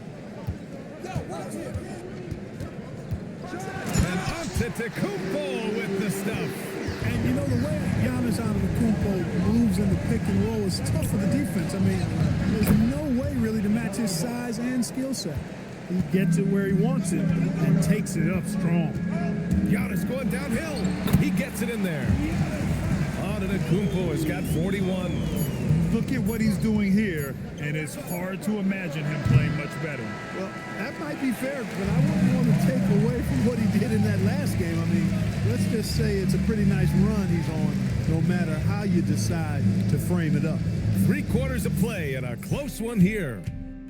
A: Antetokounmpo with the stuff.
C: And you know, the way Giannis Antetokounmpo moves in the pick and roll is tough for the defense. I mean, there's no way really to match his size and skill set. He gets it where he wants it and takes it up strong.
A: Giannis going downhill. He gets it in there. Antetokounmpo has got 41.
B: Look at what he's doing here, and it's hard to imagine him playing much better.
C: Well, that might be fair, but I wouldn't want to take away from what he did in that last game. I mean, let's just say it's a pretty nice run he's on, no matter how you decide to frame it up.
A: 3 quarters of play and a close one here.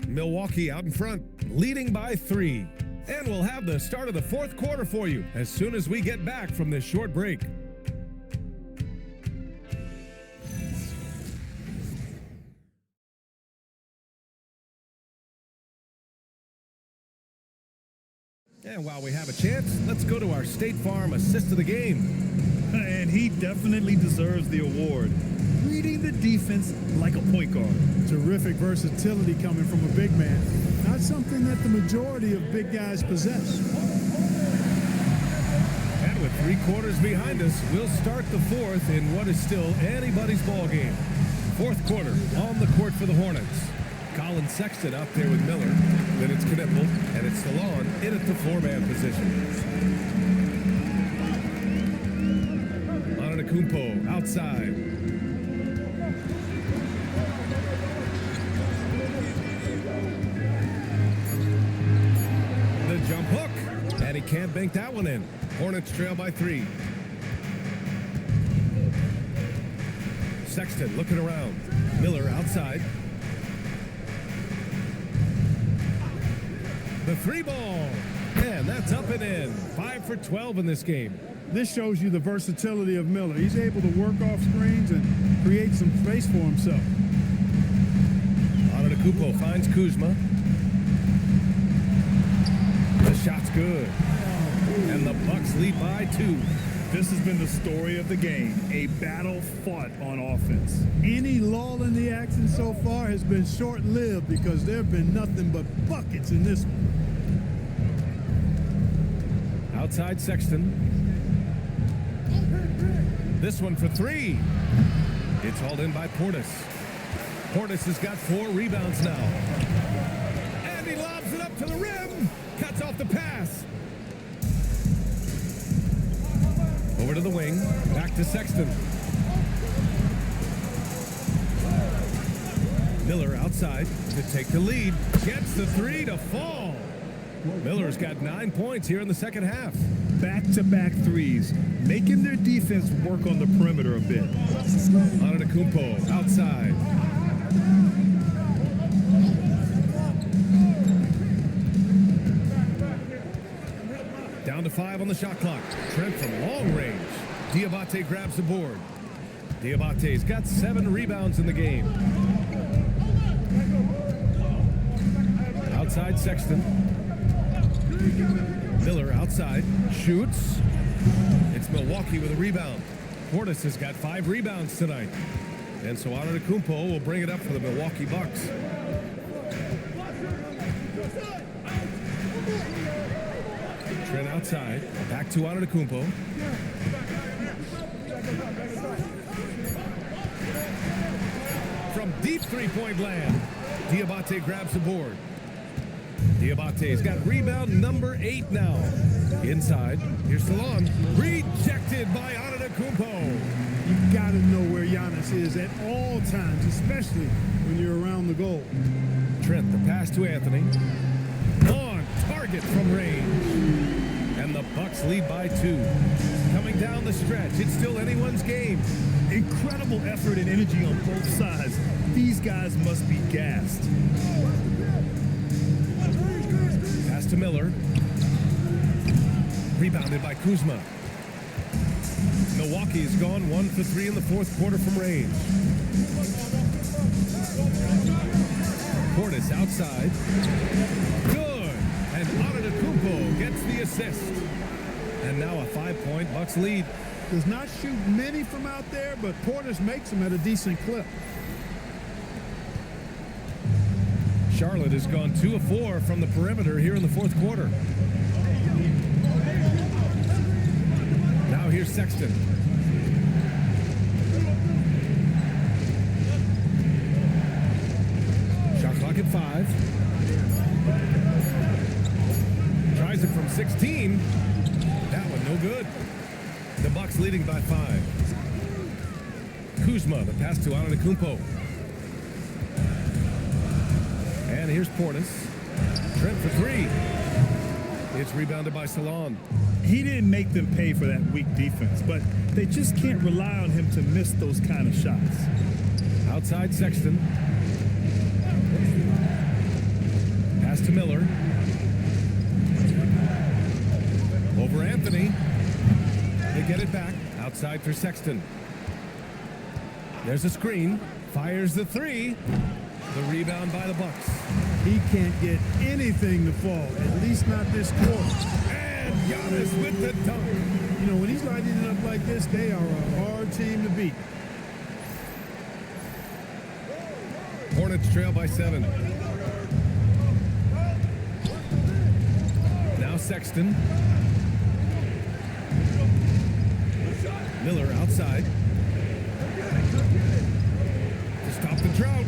A: Milwaukee out in front, leading by 3. And we'll have the start of the fourth quarter for you as soon as we get back from this short break. And while we have a chance, let's go to our State Farm assist of the game.
B: And he definitely deserves the award. Reading the defense like a point guard.
C: Terrific versatility coming from a big man. Not something that the majority of big guys possess.
A: And with 3 quarters behind us, we'll start the fourth in what is still anybody's ball game. Fourth quarter on the court for the Hornets. Colin Sexton out there with Miller. Then it's Knipple, and it's Salon in at the 4-man position. Antetokounmpo outside. The jump hook, and he can't bank that one in. Hornets trail by 3. Sexton looking around. Miller outside. The 3 ball, and that's up and in. 5 for 12 in this game.
C: This shows you the versatility of Miller. He's able to work off screens and create some space for himself.
A: Antetokounmpo finds Kuzma. The shot's good. And the Bucks lead by 2.
B: This has been the story of the game, a battle fought on offense.
C: Any lull in the action so far has been short-lived because there have been nothing but buckets in this one.
A: Outside Sexton. This one for 3. It's hauled in by Portis. Portis has got 4 rebounds now. And he lobs it up to the rim. Cuts off the pass. Over to the wing. Back to Sexton. Miller outside to take the lead. Gets the 3 to fall. Miller's got 9 points here in the second half.
B: Back-to-back threes, making their defense work on the perimeter a bit.
A: Antetokounmpo outside. Down to 5 on the shot clock. Trent from long range. Diabate grabs the board. Diabate's got 7 rebounds in the game. Outside Sexton. Miller outside. Shoots. It's Milwaukee with a rebound. Portis has got 5 rebounds tonight. And so Antetokounmpo will bring it up for the Milwaukee Bucks. Trent outside. Back to Antetokounmpo. From deep three-point land, Diabate grabs the board. Diabate's got rebound number 8 now. Inside, here's Salon. Rejected by Antetokounmpo.
C: You've got to know where Giannis is at all times, especially when you're around the goal.
A: Trent, the pass to Anthony. On target from range. And the Bucks lead by 2. Coming down the stretch, it's still anyone's game.
B: Incredible effort and energy on both sides. These guys must be gassed.
A: Pass to Miller. Rebounded by Kuzma. Milwaukee has gone 1 for 3 in the fourth quarter from range. Portis outside. Good. And Antetokounmpo gets the assist. And now a 5-point Bucks lead.
C: Does not shoot many from out there, but Portis makes them at a decent clip.
A: Charlotte has gone 2 of 4 from the perimeter here in the fourth quarter. Now here's Sexton. Shot clock at 5. Tries it from 16. That one no good. The Bucks leading by 5. Kuzma, the pass to Antetokounmpo. And here's Portis. Trent for 3. It's rebounded by Salon.
B: He didn't make them pay for that weak defense, but they just can't rely on him to miss those kind of shots.
A: Outside Sexton. Pass to Miller. Over Anthony. They get it back. Outside for Sexton. There's a screen. Fires the 3. The rebound by the Bucks.
C: He can't get anything to fall, at least not this quarter.
A: And Giannis with the dunk.
C: You know, when he's lighting it up like this, they are a hard team to beat.
A: Hornets trail by 7. Now Sexton. Miller outside. To stop the drought.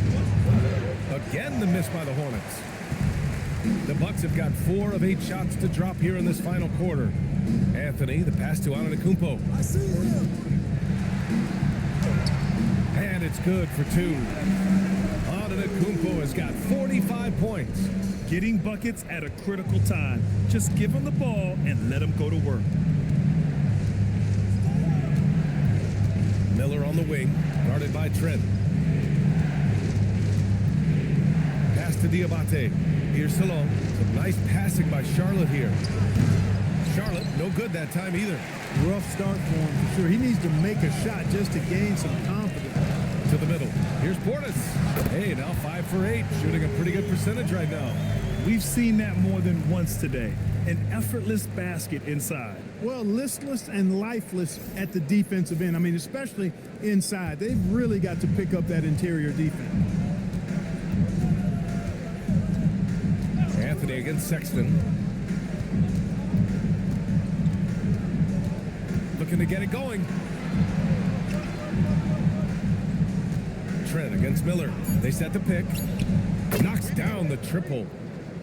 A: Again, the miss by the Hornets. The Bucks have got 4 of 8 shots to drop here in this final quarter. Anthony, the pass to Antetokounmpo. And it's good for 2. Antetokounmpo has got 45 points.
B: Getting buckets at a critical time. Just give him the ball and let him go to work.
A: Miller on the wing, guarded by Trent. Pass to Diabate. Here's Salon. Some nice passing by Charlotte here. Charlotte, no good that time either.
C: Rough start for him for sure. He needs to make a shot just to gain some confidence.
A: To the middle. Here's Portis. Hey, now 5 for 8. Shooting a pretty good percentage right now.
B: We've seen that more than once today. An effortless basket inside.
C: Well, listless and lifeless at the defensive end. I mean, especially inside. They've really got to pick up that interior defense.
A: Anthony against Sexton. Looking to get it going. Trent against Miller. They set the pick. Knocks down the triple.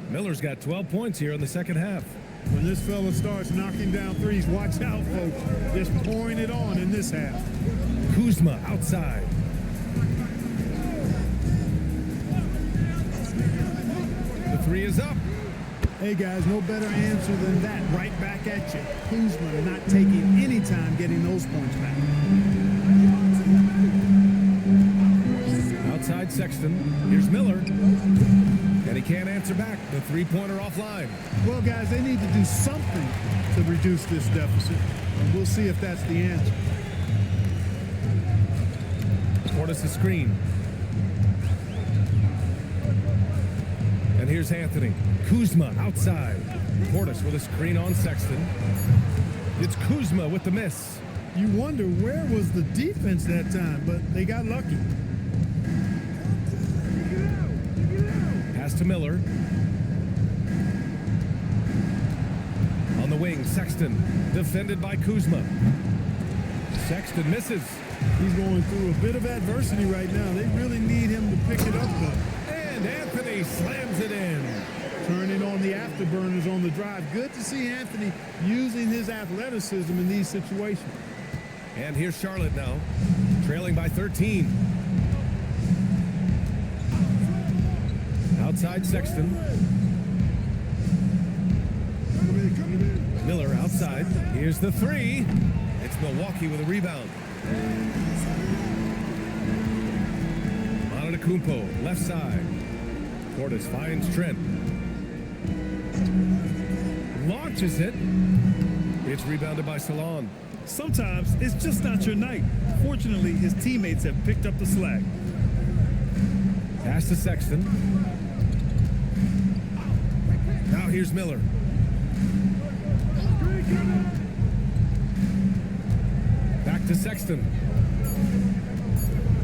A: Miller's got 12 points here in the second half.
C: When this fella starts knocking down threes, watch out, folks. Just pouring it on in this half.
A: Kuzma outside. The 3 is up.
C: Hey, guys, no better answer than that. Right back at you. Kuzma not taking any time getting those points back.
A: Outside Sexton. Here's Miller. And he can't answer back. The three-pointer offline.
C: Well, guys, they need to do something to reduce this deficit. And we'll see if that's the answer.
A: Portis a screen. And here's Anthony. Kuzma outside. Portis with a screen on Sexton. It's Kuzma with the miss.
C: You wonder where was the defense that time, but they got lucky.
A: Pass to Miller. On the wing, Sexton, defended by Kuzma. Sexton misses.
C: He's going through a bit of adversity right now. They really need him to pick it up, though.
A: And Anthony slams it in.
C: Turning on the afterburners on the drive. Good to see Anthony using his athleticism in these situations.
A: And here's Charlotte now, trailing by 13. Outside Sexton. Miller outside. Here's the three. It's Milwaukee with a rebound. Antetokounmpo, left side. Portis finds Trent. Launches it. It's rebounded by Salon.
B: Sometimes it's just not your night. Fortunately, his teammates have picked up the slack.
A: Pass to Sexton. Now here's Miller. Back to Sexton.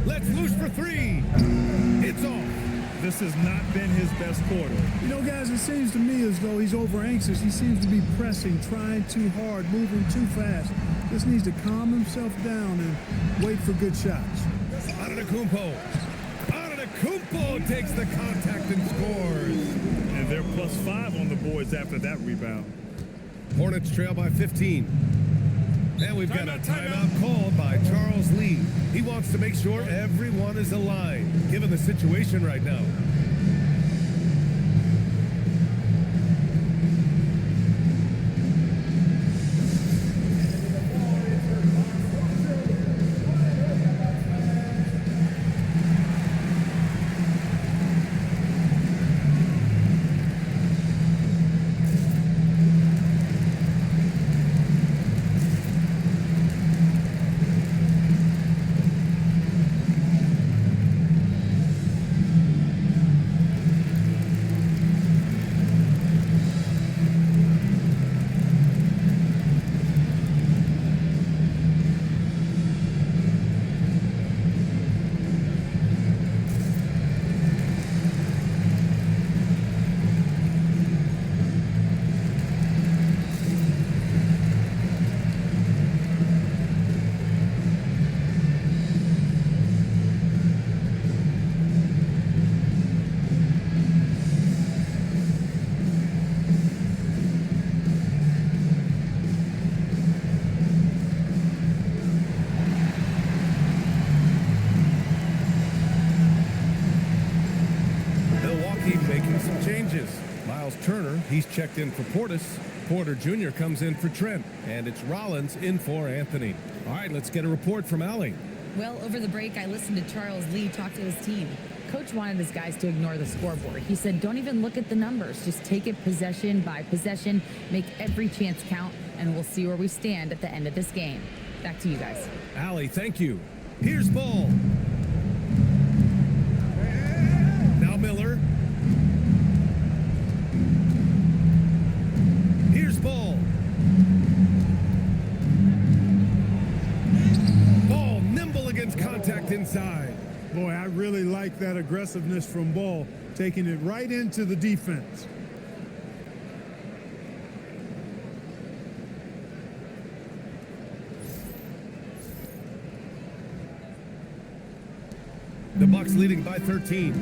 A: Let's loose for three. It's off.
B: This has not been his best quarter.
C: You know, guys, it seems to me as though he's over anxious. He seems to be pressing, trying too hard, moving too fast. Just needs to calm himself down and wait for good shots.
A: Antetokounmpo. Antetokounmpo takes the contact and scores.
B: And they're +5 on the boards after that rebound.
A: Hornets trail by 15. And we've got a timeout called by Charles Lee. He wants to make sure everyone is aligned, given the situation right now. He's checked in for Portis. Porter Jr. comes in for Trent. And it's Rollins in for Anthony. All right, let's get a report from Allie.
D: Well, over the break, I listened to Charles Lee talk to his team. Coach wanted his guys to ignore the scoreboard. He said, don't even look at the numbers. Just take it possession by possession, make every chance count, and we'll see where we stand at the end of this game. Back to you guys.
A: Allie, thank you. Here's Ball. Now Miller. Here's Ball. Ball nimble against contact inside.
C: Boy, I really like that aggressiveness from Ball, taking it right into the defense.
A: The Bucks leading by 13.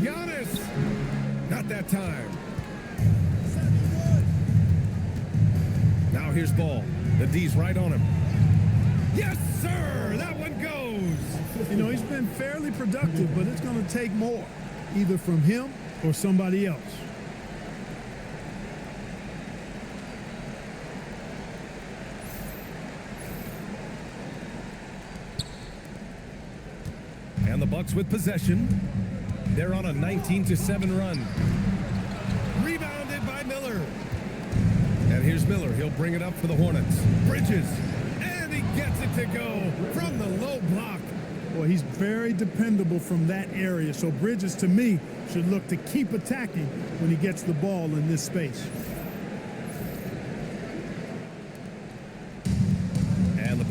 A: Giannis! Not that time. Now here's Ball. The D's right on him. Yes, sir! That one goes!
C: You know, he's been fairly productive, but it's going to take more, either from him or somebody else.
A: And the Bucks with possession. They're on a 19-7 run. Rebounded by Miller. And here's Miller. He'll bring it up for the Hornets. Bridges. And he gets it to go from the low block.
C: Boy, he's very dependable from that area. So Bridges, to me, should look to keep attacking when he gets the ball in this space.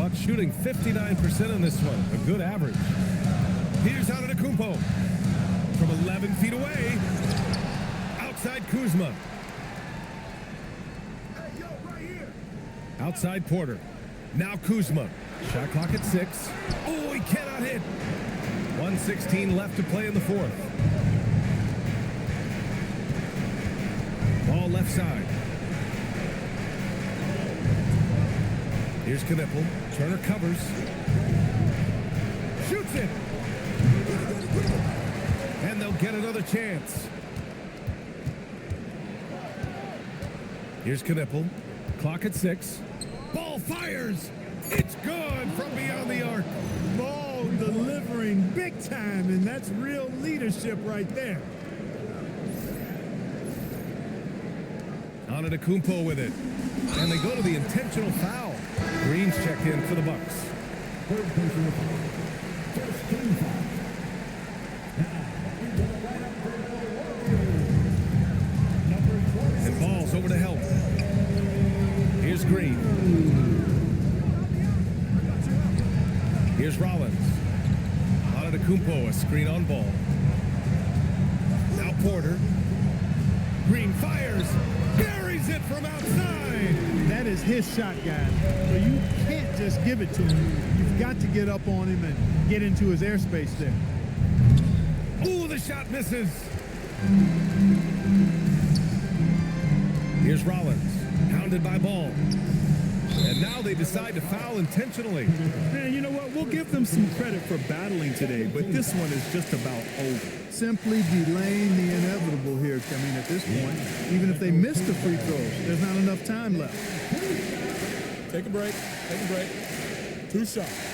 A: Bucks shooting 59% in this one, a good average. Here's Antetokounmpo from 11 feet away. Outside Kuzma. Outside Porter. Now Kuzma. Shot clock at 6. Oh, he cannot hit. 1:16 left to play in the fourth. Ball left side. Here's Knippel. Turner covers. Shoots it. And they'll get another chance. Here's Knippel. Clock at 6. Ball fires. It's good from beyond the arc.
C: Ball delivering big time, and that's real leadership right there.
A: Antetokounmpo with it. And they go to the intentional foul. Green's checked in for the Bucks. And Ball's over to help. Here's Green. Here's Rollins. Antetokounmpo, a screen on Ball. Now Porter. Green fires. Buries it from outside.
C: That is his shot, guys. So you can't just give it to him. You've got to get up on him and get into his airspace there.
A: Ooh, the shot misses. Here's Rollins, hounded by Ball. And now they decide to foul intentionally.
B: Man, you know what? We'll give them some credit for battling today, but this one is just about over.
C: Simply delaying the inevitable here. I mean, at this point, even if they miss the free throws, there's not enough time left.
G: Take a break. Take a break. 2 shots.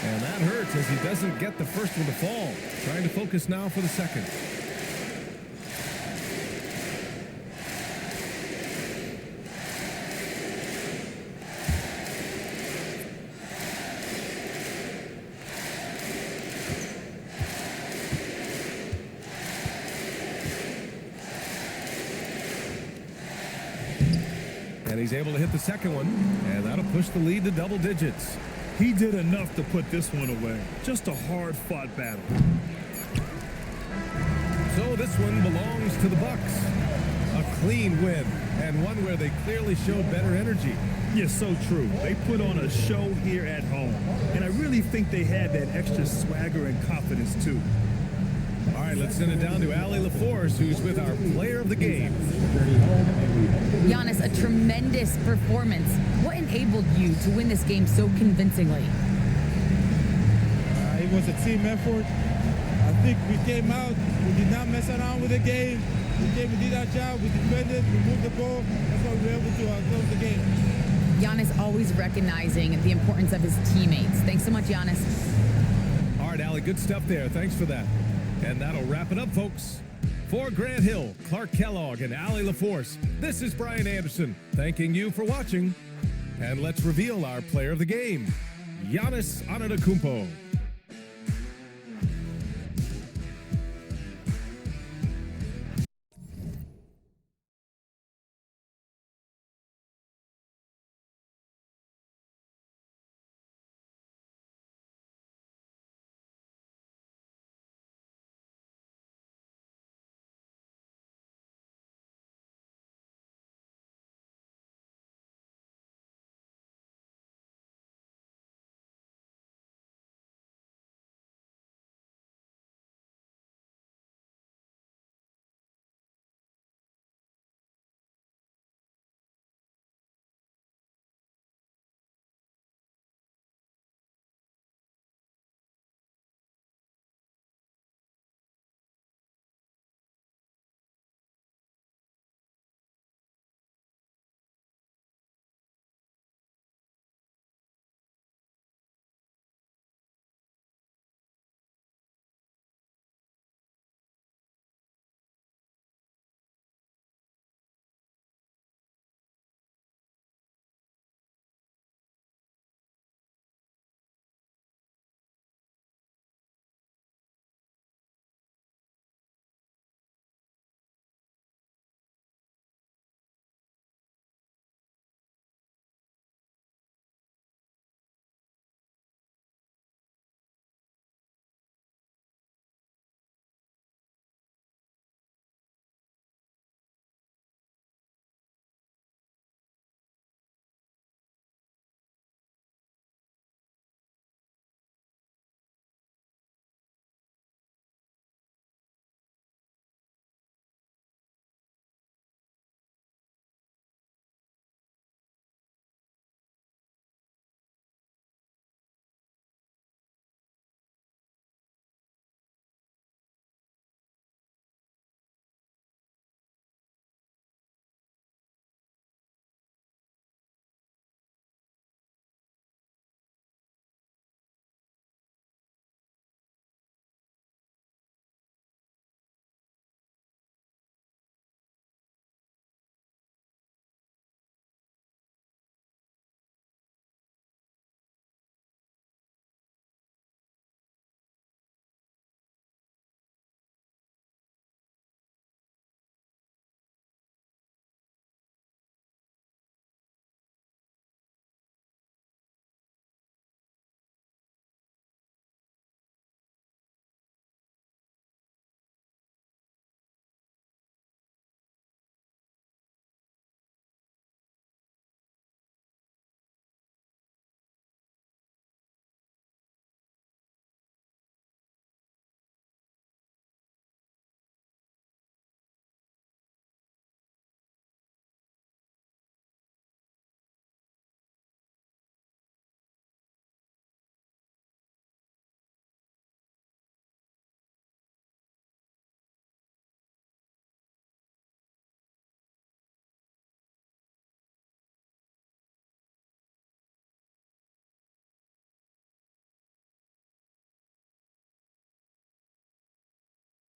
A: And that hurts as he doesn't get the first one to fall. Trying to focus now for the second. And he's able to hit the second one, and that'll push the lead to double digits.
B: He did enough to put this one away. Just a hard-fought battle.
A: So this one belongs to the Bucks. A clean win, and one where they clearly showed better energy.
B: Yeah, so true. They put on a show here at home, and I really think they had that extra swagger and confidence, too.
A: All right, let's send it down to Allie LaForce, who's with our player of the game.
D: Giannis, a tremendous performance. What enabled you to win this game so convincingly?
J: It was a team effort. I think we came out, we did not mess around with the game. We did our job, we defended, we moved the ball. That's why we were able to close the game.
D: Giannis always recognizing the importance of his teammates. Thanks so much, Giannis.
A: All right, Allie, good stuff there. Thanks for that. And that'll wrap it up, folks. For Grant Hill, Clark Kellogg, and Allie LaForce, this is Brian Anderson, thanking you for watching. And let's reveal our player of the game, Giannis Antetokounmpo.